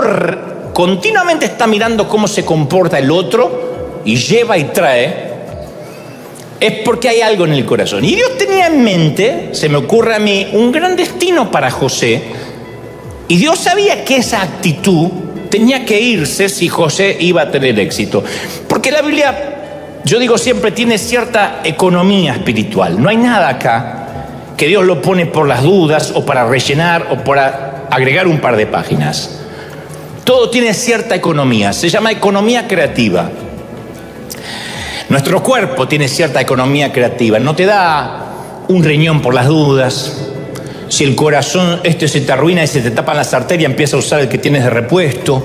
continuamente está mirando cómo se comporta el otro, y lleva y trae, es porque hay algo en el corazón. Y Dios tenía en mente, se me ocurre a mí, un gran destino para José. Y Dios sabía que esa actitud tenía que irse si José iba a tener éxito. Porque la Biblia, yo digo siempre, tiene cierta economía espiritual. No hay nada acá que Dios lo pone por las dudas o para rellenar o para agregar un par de páginas. Todo tiene cierta economía, se llama economía creativa. Nuestro cuerpo tiene cierta economía creativa, no te da un riñón por las dudas. Si el corazón se te arruina y se te tapan las arterias, empieza a usar el que tienes de repuesto.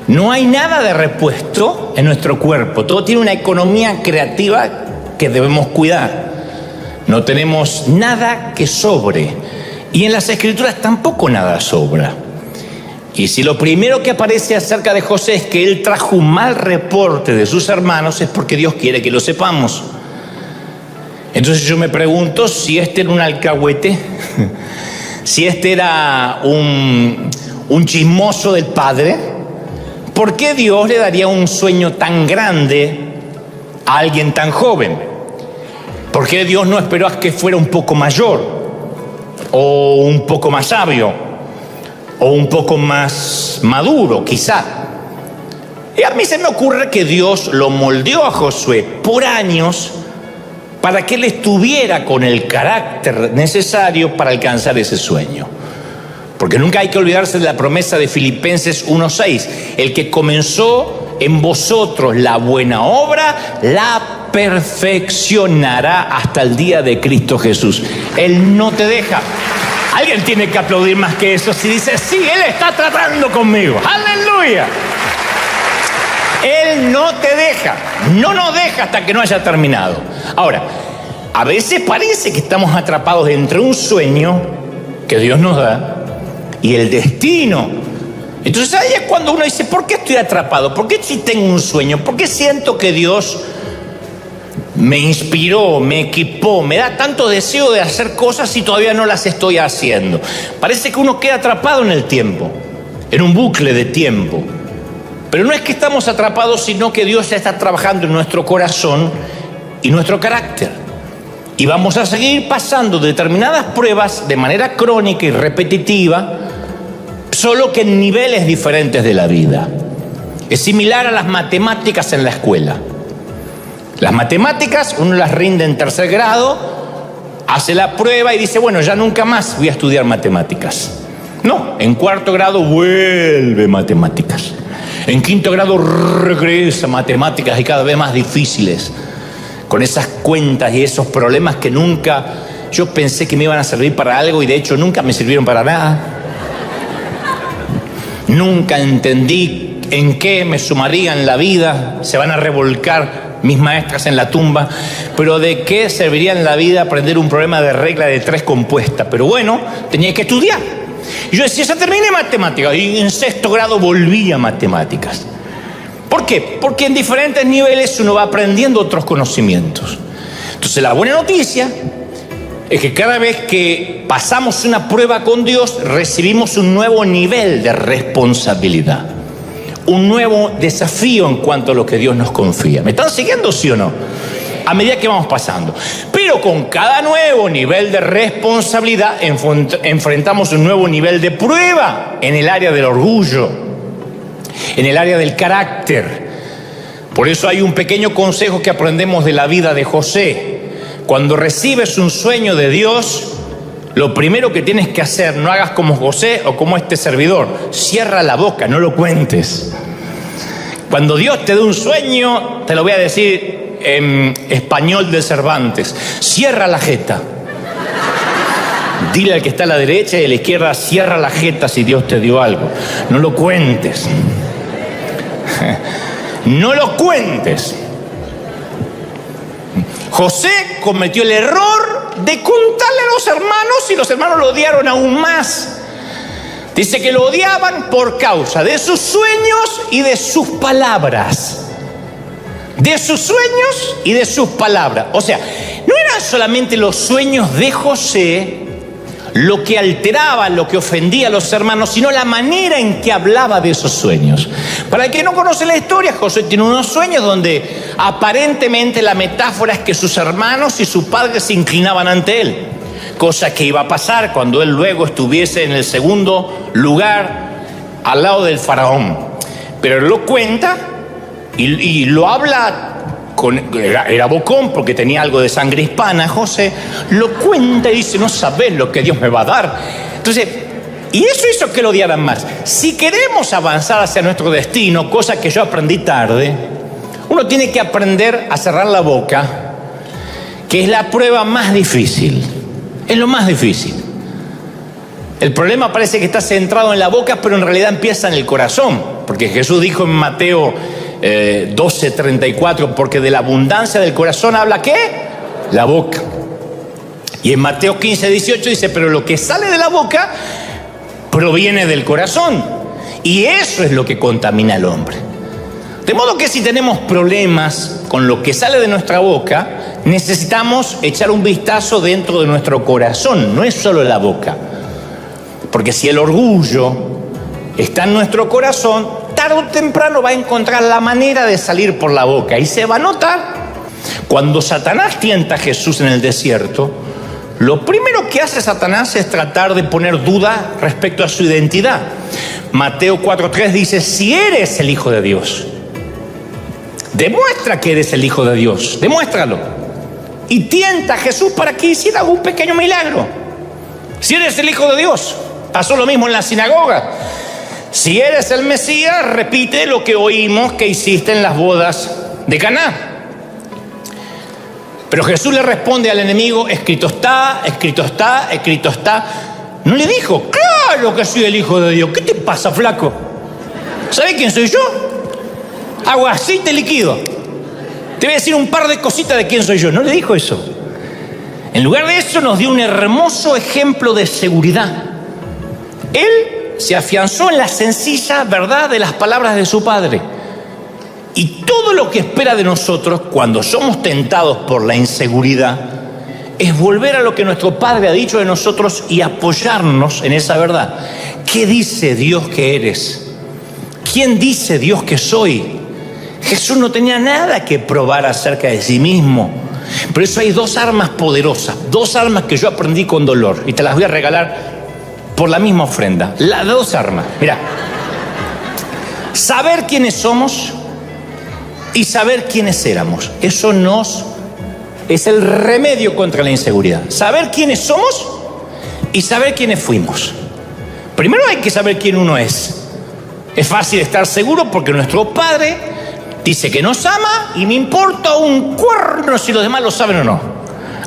No hay nada de repuesto en nuestro cuerpo, todo tiene una economía creativa que debemos cuidar. No tenemos nada que sobre, y en las Escrituras tampoco nada sobra. Y si lo primero que aparece acerca de José es que él trajo un mal reporte de sus hermanos, es porque Dios quiere que lo sepamos. Entonces yo me pregunto si este era un alcahuete, si este era un chismoso del padre, ¿por qué Dios le daría un sueño tan grande a alguien tan joven? ¿Por qué Dios no esperó a que fuera un poco mayor, o un poco más sabio, o un poco más maduro, quizá? Y a mí se me ocurre que Dios lo moldeó a Josué por años para que él estuviera con el carácter necesario para alcanzar ese sueño. Porque nunca hay que olvidarse de la promesa de Filipenses 1:6. El que comenzó en vosotros la buena obra, la perfeccionará hasta el día de Cristo Jesús. Él no te deja. Alguien tiene que aplaudir más que eso si dice, sí, Él está tratando conmigo. ¡Aleluya! Él no te deja, no nos deja hasta que no haya terminado. Ahora, a veces parece que estamos atrapados entre un sueño que Dios nos da y el destino. Entonces ahí es cuando uno dice, ¿por qué estoy atrapado? ¿Por qué si tengo un sueño? ¿Por qué siento que Dios me inspiró, me equipó, me da tanto deseo de hacer cosas y todavía no las estoy haciendo? Parece que uno queda atrapado en el tiempo, en un bucle de tiempo. Pero no es que estamos atrapados, sino que Dios ya está trabajando en nuestro corazón y nuestro carácter. Y vamos a seguir pasando determinadas pruebas de manera crónica y repetitiva, solo que en niveles diferentes de la vida. Es similar a las matemáticas en la escuela. Las matemáticas, uno las rinde en tercer grado, hace la prueba y dice, bueno, ya nunca más voy a estudiar matemáticas. No, en cuarto grado vuelve matemáticas. En quinto grado regresa matemáticas y cada vez más difíciles, con esas cuentas y esos problemas que nunca yo pensé que me iban a servir para algo y de hecho nunca me sirvieron para nada. Nunca entendí en qué me sumaría en la vida, se van a revolcar mis maestras en la tumba, pero de qué serviría en la vida aprender un problema de regla de 3 compuesta. Pero bueno, tenía que estudiar. Y yo decía, ya terminé matemáticas, y en sexto grado volví a matemáticas. ¿Por qué? Porque en diferentes niveles uno va aprendiendo otros conocimientos. Entonces la buena noticia es que cada vez que pasamos una prueba con Dios, recibimos un nuevo nivel de responsabilidad, un nuevo desafío en cuanto a lo que Dios nos confía. ¿Me están siguiendo, sí o no? A medida que vamos pasando. Pero con cada nuevo nivel de responsabilidad enfrentamos un nuevo nivel de prueba en el área del orgullo, en el área del carácter. Por eso hay un pequeño consejo que aprendemos de la vida de José. Cuando recibes un sueño de Dios, lo primero que tienes que hacer, no hagas como José o como este servidor, cierra la boca, no lo cuentes. Cuando Dios te dé un sueño, te lo voy a decir en español de Cervantes, cierra la jeta. Dile al que está a la derecha y a la izquierda, cierra la jeta si Dios te dio algo. No lo cuentes. No lo cuentes. José cometió el error de contarle a los hermanos y los hermanos lo odiaron aún más. Dice que lo odiaban por causa de sus sueños y de sus palabras. De sus sueños y de sus palabras. O sea, no eran solamente los sueños de José lo que alteraba, lo que ofendía a los hermanos, sino la manera en que hablaba de esos sueños. Para el que no conoce la historia, José tiene unos sueños donde aparentemente la metáfora es que sus hermanos y su padre se inclinaban ante él, cosa que iba a pasar cuando él luego estuviese en el segundo lugar al lado del faraón. Pero él lo cuenta y lo habla era bocón porque tenía algo de sangre hispana. José lo cuenta y dice: no sabés lo que Dios me va a dar. Entonces, y eso hizo que lo odiaran más. Si queremos avanzar hacia nuestro destino, cosa que yo aprendí tarde, uno tiene que aprender a cerrar la boca, que es la prueba más difícil. Es lo más difícil. El problema parece que está centrado en la boca, pero en realidad empieza en el corazón. Porque Jesús dijo en Mateo 12:34, porque de la abundancia del corazón habla ¿qué? La boca. Y en Mateo 15:18 dice: pero lo que sale de la boca proviene del corazón. Y eso es lo que contamina al hombre. De modo que si tenemos problemas con lo que sale de nuestra boca, necesitamos echar un vistazo dentro de nuestro corazón. No es solo la boca. Porque si el orgullo está en nuestro corazón, tarde o temprano va a encontrar la manera de salir por la boca. Y se va a notar. Cuando Satanás tienta a Jesús en el desierto, lo primero que hace Satanás es tratar de poner duda respecto a su identidad. Mateo 4:3 dice: si eres el Hijo de Dios, demuestra que eres el Hijo de Dios, demuéstralo. Y tienta a Jesús para que hiciera un pequeño milagro. Si eres el Hijo de Dios, pasó lo mismo en la sinagoga. Si eres el Mesías, repite lo que oímos que hiciste en las bodas de Caná. Pero Jesús le responde al enemigo: escrito está, escrito está, escrito está. No le dijo: claro que soy el Hijo de Dios. ¿Qué te pasa, flaco? ¿Sabés quién soy yo? Aguacate líquido. Te voy a decir un par de cositas de quién soy yo. No le dijo eso. En lugar de eso nos dio un hermoso ejemplo de seguridad. Él se afianzó en la sencilla verdad de las palabras de su Padre. Y todo lo que espera de nosotros cuando somos tentados por la inseguridad es volver a lo que nuestro Padre ha dicho de nosotros y apoyarnos en esa verdad. ¿Qué dice Dios que eres? ¿Quién dice Dios que soy? Jesús no tenía nada que probar acerca de sí mismo. Por eso hay dos armas poderosas, dos armas que yo aprendí con dolor y te las voy a regalar por la misma ofrenda. Las dos armas. Mira, saber quiénes somos y saber quiénes éramos. Eso es el remedio contra la inseguridad. Saber quiénes somos y saber quiénes fuimos. Primero hay que saber quién uno es. Es fácil estar seguro porque nuestro Padre dice que nos ama y me importa un cuerno si los demás lo saben o no.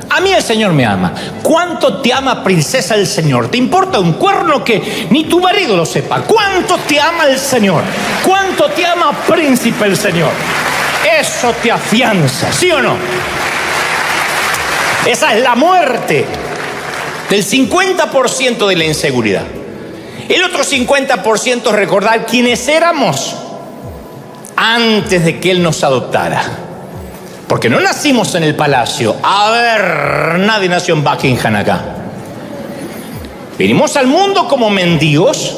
A mí el Señor me ama. ¿Cuánto te ama, princesa, el Señor? ¿Te importa un cuerno que ni tu marido lo sepa? ¿Cuánto te ama el Señor? ¿Cuánto te ama, príncipe, el Señor? Eso te afianza, ¿sí o no? Esa es la muerte del 50% de la inseguridad. El otro 50% es recordar quiénes éramos antes de que Él nos adoptara. Porque no nacimos en el palacio. A ver, nadie nació en Buckingham acá. Vinimos al mundo como mendigos,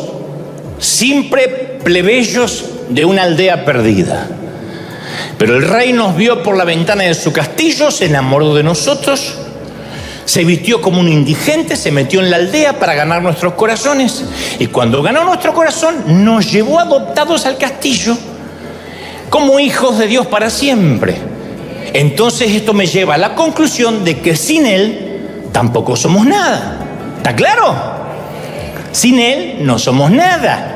simple plebeyos de una aldea perdida. Pero el rey nos vio por la ventana de su castillo, se enamoró de nosotros, se vistió como un indigente, se metió en la aldea para ganar nuestros corazones. Y cuando ganó nuestro corazón, nos llevó adoptados al castillo como hijos de Dios para siempre. Entonces esto me lleva a la conclusión de que sin Él tampoco somos nada. ¿Está claro? Sin Él no somos nada.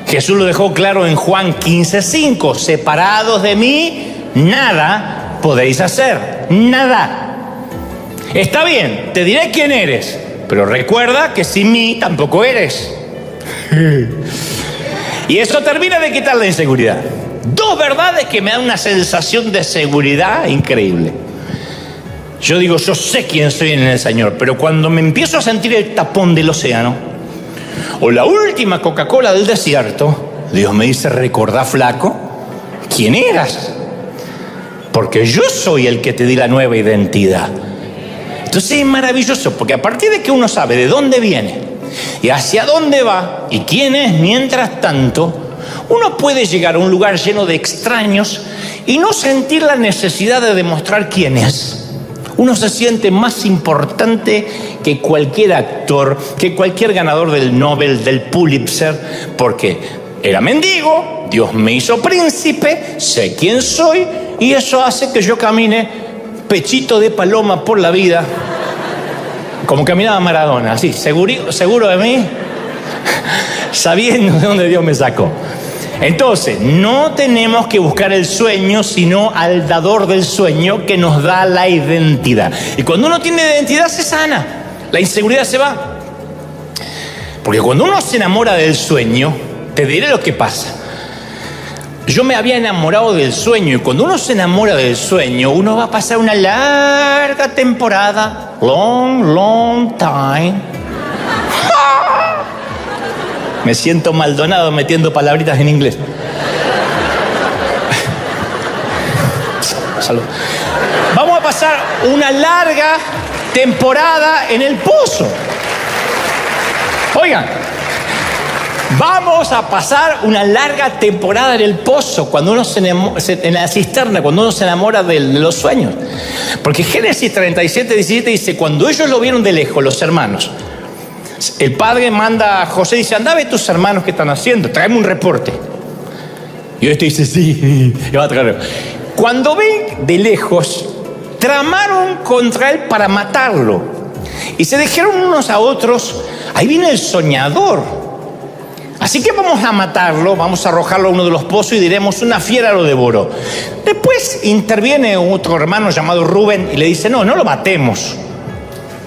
Jesús lo dejó claro en Juan 15:5. Separados de mí, nada podéis hacer. Nada. Está bien, te diré quién eres, pero recuerda que sin mí tampoco eres. Y eso termina de quitar la inseguridad. Dos verdades que me dan una sensación de seguridad increíble. Yo digo, yo sé quién soy en el Señor, pero cuando me empiezo a sentir el tapón del océano o la última Coca-Cola del desierto, Dios me dice: recordá, flaco, quién eras, porque yo soy el que te di la nueva identidad. Entonces es maravilloso, porque a partir de que uno sabe de dónde viene y hacia dónde va y quién es, mientras tanto, Uno puede llegar a un lugar lleno de extraños y no sentir la necesidad de demostrar quién es. Uno se siente más importante que cualquier actor, que cualquier ganador del Nobel, del Pulitzer, porque era mendigo, Dios me hizo príncipe, sé quién soy, y eso hace que yo camine pechito de paloma por la vida, como caminaba Maradona, así, seguro de mí, sabiendo de dónde Dios me sacó. Entonces, no tenemos que buscar el sueño, sino al dador del sueño que nos da la identidad. Y cuando uno tiene identidad, se sana. La inseguridad se va. Porque cuando uno se enamora del sueño, te diré lo que pasa. Yo me había enamorado del sueño, y cuando uno se enamora del sueño, uno va a pasar una larga temporada, long time. Me siento Maldonado metiendo palabritas en inglés. Salud. Vamos a pasar una larga temporada en el pozo. Oigan, vamos a pasar una larga temporada en el pozo cuando uno en la cisterna, cuando uno se enamora de los sueños. Porque Génesis 37:17 dice, cuando ellos lo vieron de lejos, los hermanos, el padre manda a José y dice, anda a ver tus hermanos qué están haciendo, tráeme un reporte. Y este dice, sí, y va a traer. Cuando ven de lejos, tramaron contra él para matarlo. Y se dijeron unos a otros, ahí viene el soñador. Así que vamos a matarlo, vamos a arrojarlo a uno de los pozos y diremos, una fiera lo devoró. Después interviene otro hermano llamado Rubén y le dice, no lo matemos.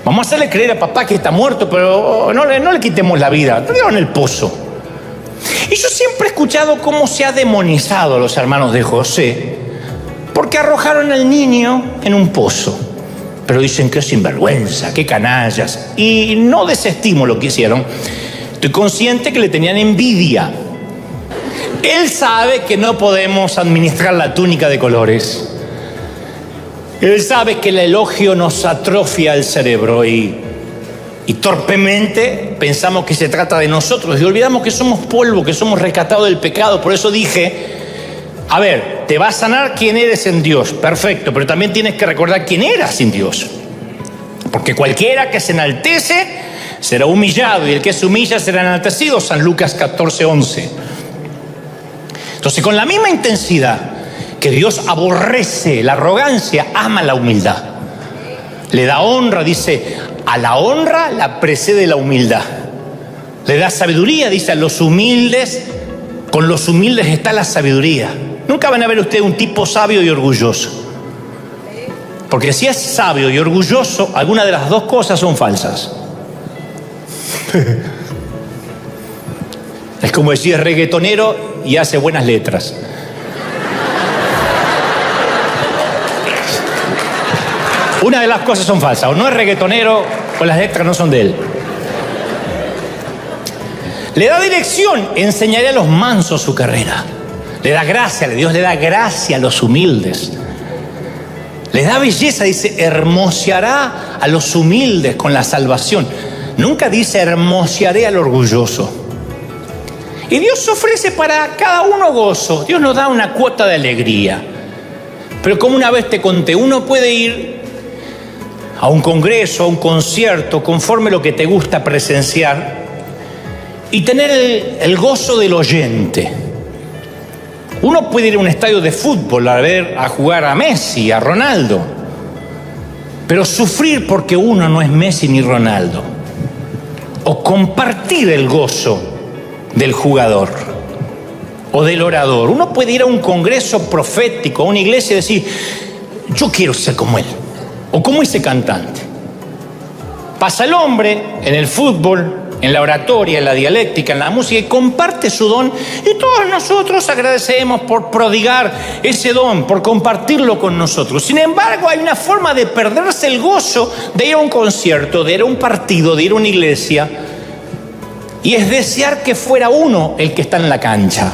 Vamos a hacerle creer a papá que está muerto, pero no le quitemos la vida. Tráelo en el pozo. Y yo siempre he escuchado cómo se ha demonizado a los hermanos de José, porque arrojaron al niño en un pozo. Pero dicen que sinvergüenza, qué canallas. Y no desestimo lo que hicieron. Estoy consciente que le tenían envidia. Él sabe que no podemos administrar la túnica de colores. Él sabe que el elogio nos atrofia el cerebro y torpemente pensamos que se trata de nosotros y olvidamos que somos polvo, que somos rescatados del pecado. Por eso dije, a ver, te va a sanar quién eres en Dios, perfecto, pero también tienes que recordar quién eras sin Dios. Porque cualquiera que se enaltece será humillado y el que se humilla será enaltecido, San Lucas 14:11. Entonces, con la misma intensidad que Dios aborrece la arrogancia, ama la humildad. Le da honra, dice, a la honra la precede la humildad. Le da sabiduría, dice, a los humildes, con los humildes está la sabiduría. Nunca van a ver ustedes un tipo sabio y orgulloso. Porque si es sabio y orgulloso, alguna de las dos cosas son falsas. Es como decir, es reggaetonero y hace buenas letras. Una de las cosas son falsas, o no es reggaetonero o las letras no son de él. Le da dirección, enseñaré a los mansos su carrera. Le da gracia, Dios le da gracia a los humildes. Le da belleza, dice, hermoseará a los humildes con la salvación. Nunca dice hermosearé al orgulloso. Y Dios ofrece para cada uno gozo. Dios nos da una cuota de alegría. Pero como una vez te conté, uno puede ir a un congreso, a un concierto, conforme lo que te gusta presenciar, y tener el gozo del oyente. Uno puede ir a un estadio de fútbol a jugar a Messi, a Ronaldo, pero sufrir porque uno no es Messi ni Ronaldo, o compartir el gozo del jugador o del orador. Uno puede ir a un congreso profético, a una iglesia y decir, yo quiero ser como él, o como ese cantante. Pasa el hombre en el fútbol, en la oratoria, en la dialéctica, en la música, y comparte su don, y todos nosotros agradecemos por prodigar ese don, por compartirlo con nosotros. Sin embargo, hay una forma de perderse el gozo de ir a un concierto, de ir a un partido, de ir a una iglesia, y es desear que fuera uno el que está en la cancha.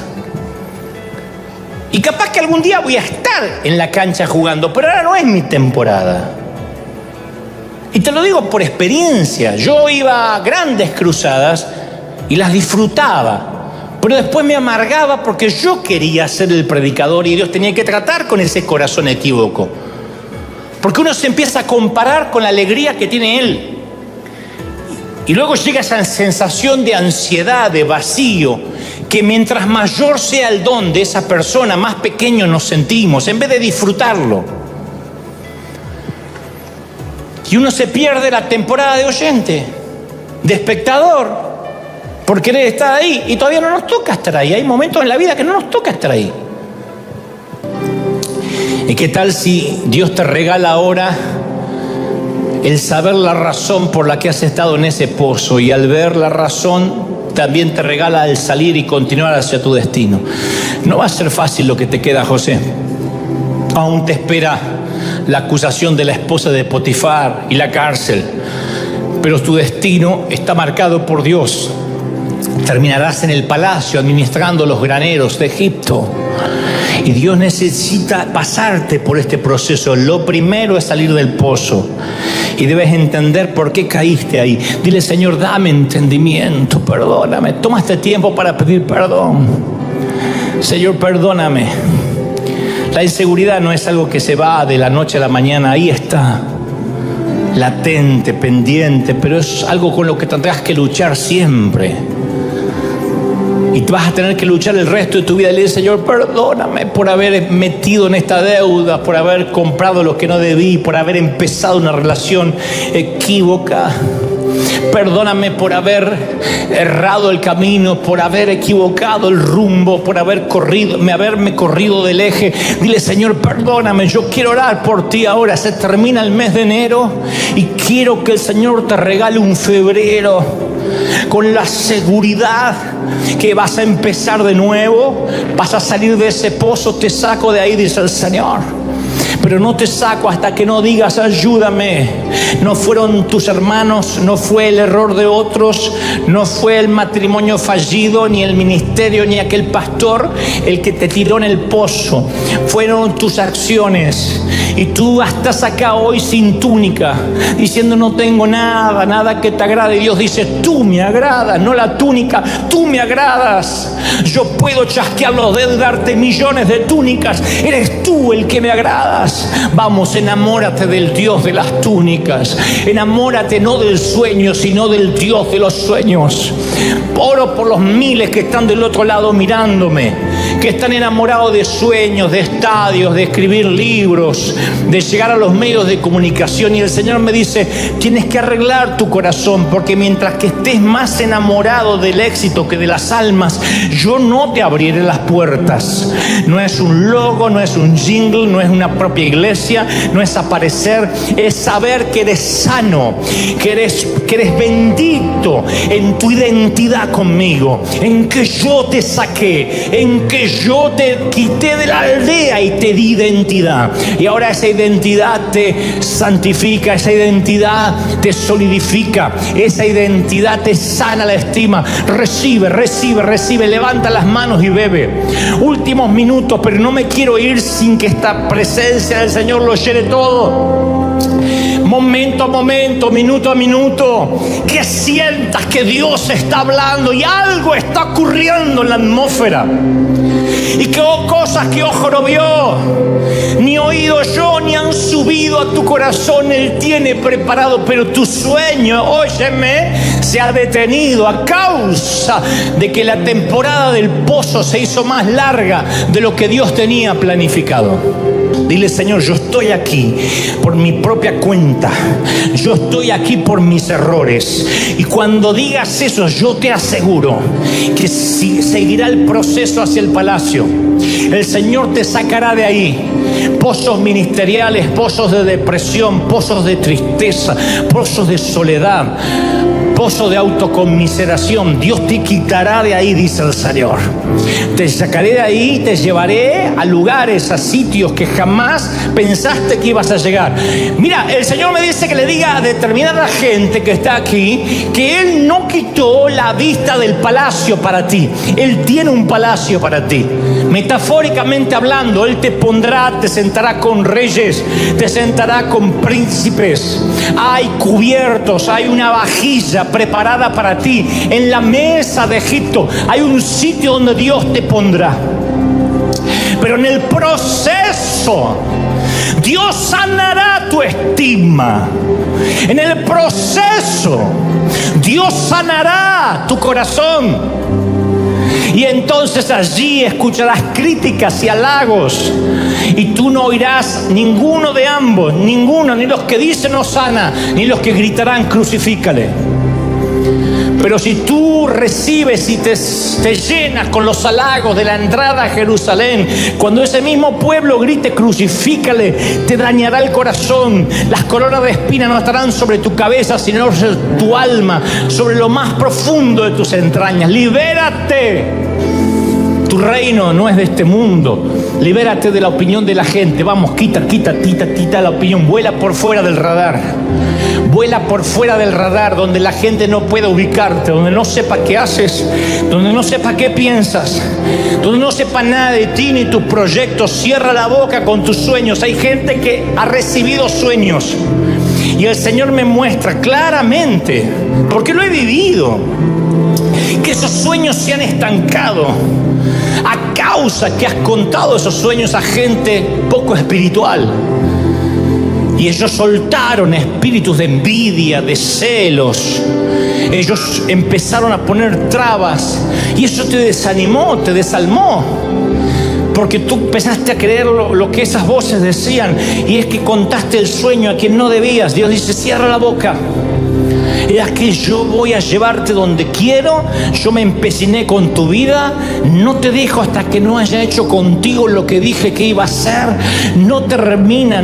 Y capaz que algún día voy a estar en la cancha jugando, pero ahora no es mi temporada. Y te lo digo por experiencia. Yo iba a grandes cruzadas y las disfrutaba, Pero después me amargaba porque yo quería ser el predicador y Dios tenía que tratar con ese corazón equívoco. Porque uno se empieza a comparar con la alegría que tiene Él. Y luego llega esa sensación de ansiedad, de vacío, que mientras mayor sea el don de esa persona, más pequeño nos sentimos, en vez de disfrutarlo. Y uno se pierde la temporada de oyente, de espectador, por querer estar ahí. Y todavía no nos toca estar ahí. Hay momentos en la vida que no nos toca estar ahí. ¿Y qué tal si Dios te regala ahora el saber la razón por la que has estado en ese pozo? Y al ver la razón, también te regala el salir y continuar hacia tu destino. No va a ser fácil lo que te queda, José. Aún te espera la acusación de la esposa de Potifar y la cárcel. Pero tu destino está marcado por Dios. Terminarás en el palacio administrando los graneros de Egipto. Y Dios necesita pasarte por este proceso. Lo primero es salir del pozo. Y debes entender por qué caíste ahí. Dile: Señor, dame entendimiento, perdóname. Toma este tiempo para pedir perdón. Señor, perdóname. La inseguridad no es algo que se va de la noche a la mañana. Ahí está, latente, pendiente, pero es algo con lo que tendrás que luchar siempre. Y vas a tener que luchar el resto de tu vida. Y le dices: Señor, perdóname por haber metido en esta deuda, por haber comprado lo que no debí, por haber empezado una relación equívoca. Perdóname por haber errado el camino, por haber equivocado el rumbo, por haberme corrido del eje. Dile: Señor, perdóname, yo quiero orar por ti ahora. Se termina el mes de enero y quiero que el Señor te regale un febrero con la seguridad que vas a empezar de nuevo, vas a salir de ese pozo. Te saco de ahí, dice el Señor. Pero no te saco hasta que no digas: ayúdame. No fueron tus hermanos, no fue el error de otros, no fue el matrimonio fallido, ni el ministerio, ni aquel pastor el que te tiró en el pozo. Fueron tus acciones. Y tú estás acá hoy sin túnica, diciendo: no tengo nada que te agrade. Y Dios dice: tú me agradas, no la túnica, tú me agradas. Yo puedo chasquear los dedos y darte millones de túnicas. Eres tú el que me agradas. Vamos, enamórate del Dios de las túnicas. Enamórate no del sueño, sino del Dios de los sueños. Oro por los miles que están del otro lado mirándome, que están enamorados de sueños, de estadios, de escribir libros, de llegar a los medios de comunicación. Y el Señor me dice: tienes que arreglar tu corazón, porque mientras que estés más enamorado del éxito que de las almas, yo no te abriré las puertas. No es un logo, no es un jingle, no es una propia iglesia, no es aparecer, es saber que eres sano, que eres bendito en tu identidad conmigo, en que yo te saqué, en que yo te quité de la aldea y te di identidad. Y ahora esa identidad te santifica, esa identidad te solidifica, esa identidad te sana la estima. Recibe, levanta las manos y bebe. Últimos minutos, pero no me quiero ir sin que esta presencia del Señor lo llene todo. Momento a momento, minuto a minuto, que sientas que Dios está hablando y algo está ocurriendo en la atmósfera. Y que cosas que ojo no vio, ni oído yo, ni han subido a tu corazón, Él tiene preparado. Pero tu sueño, óyeme, se ha detenido a causa de que la temporada del pozo se hizo más larga de lo que Dios tenía planificado. Dile: Señor, yo estoy aquí por mi propia cuenta. Yo estoy aquí por mis errores. Y cuando digas eso, yo te aseguro que seguirá el proceso hacia el palacio. El Señor te sacará de ahí. Pozos ministeriales, pozos de depresión, pozos de tristeza, pozos de soledad, pozo de autoconmiseración. Dios te quitará de ahí, dice el Señor. Te sacaré de ahí, te llevaré a lugares, a sitios que jamás pensaste que ibas a llegar. Mira, el Señor me dice que le diga a determinada gente que está aquí que Él no quitó la vista del palacio para ti. Él tiene un palacio para ti. Metafóricamente hablando, Él te pondrá, te sentará con reyes, te sentará con príncipes. Hay cubiertos, hay una vajilla preparada para ti. En la mesa de Egipto hay un sitio donde Dios te pondrá. Pero en el proceso, Dios sanará tu estima. En el proceso, Dios sanará tu corazón. Y entonces allí escucharás críticas y halagos. Y tú no oirás ninguno de ambos, ninguno, ni los que dicen Hosana, ni los que gritarán crucifícale. Pero si tú recibes y te llenas con los halagos de la entrada a Jerusalén, cuando ese mismo pueblo grite crucifícale, te dañará el corazón. Las coronas de espinas no estarán sobre tu cabeza, sino sobre tu alma, sobre lo más profundo de tus entrañas. ¡Libérate! Tu reino no es de este mundo. Libérate de la opinión de la gente. Vamos, quita la opinión. Vuela por fuera del radar. Vuela por fuera del radar, donde la gente no pueda ubicarte, donde no sepa qué haces, donde no sepa qué piensas, donde no sepa nada de ti ni tus proyectos. Cierra la boca con tus sueños. Hay gente que ha recibido sueños y el Señor me muestra claramente, porque lo he vivido, que esos sueños se han estancado a causa que has contado esos sueños a gente poco espiritual. Y ellos soltaron espíritus de envidia, de celos. Ellos empezaron a poner trabas y eso te desanimó, te desalmó. Porque tú empezaste a creer lo que esas voces decían, y es que contaste el sueño a quien no debías. Dios dice: cierra la boca. Es que yo voy a llevarte donde quiero. Yo me empeciné con tu vida. No te dejo hasta que no haya hecho contigo lo que dije que iba a hacer. No termina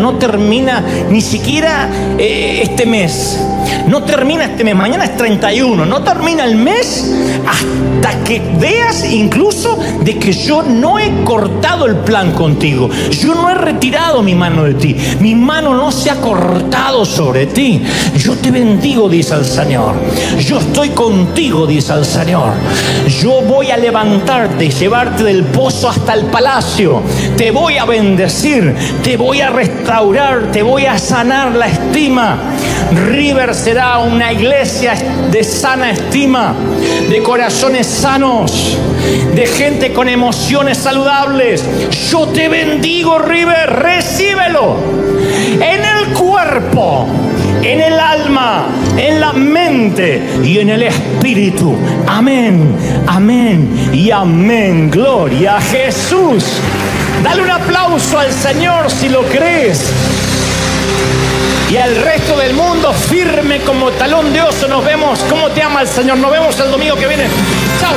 ni siquiera este mes. No termina este mes. Mañana es 31. No termina el mes hasta que veas incluso de que yo no he cortado el plan contigo. Yo no he retirado mi mano de ti. Mi mano no se ha cortado sobre ti. Yo te bendigo, dice el Señor. Yo estoy contigo, dice el Señor. Yo voy a levantarte y llevarte del pozo hasta el palacio. Te voy a bendecir, te voy a restaurar, te voy a sanar la estima. River será una iglesia de sana estima, de corazones sanos, de gente con emociones saludables. Yo te bendigo, River, recíbelo en el cuerpo, en el alma, en la mente y en el espíritu. Amén, amén y amén. Gloria a Jesús. Dale un aplauso al Señor si lo crees. Y al resto del mundo, firme como talón de oso. Nos vemos. ¿Cómo te ama el Señor? Nos vemos el domingo que viene. Chao.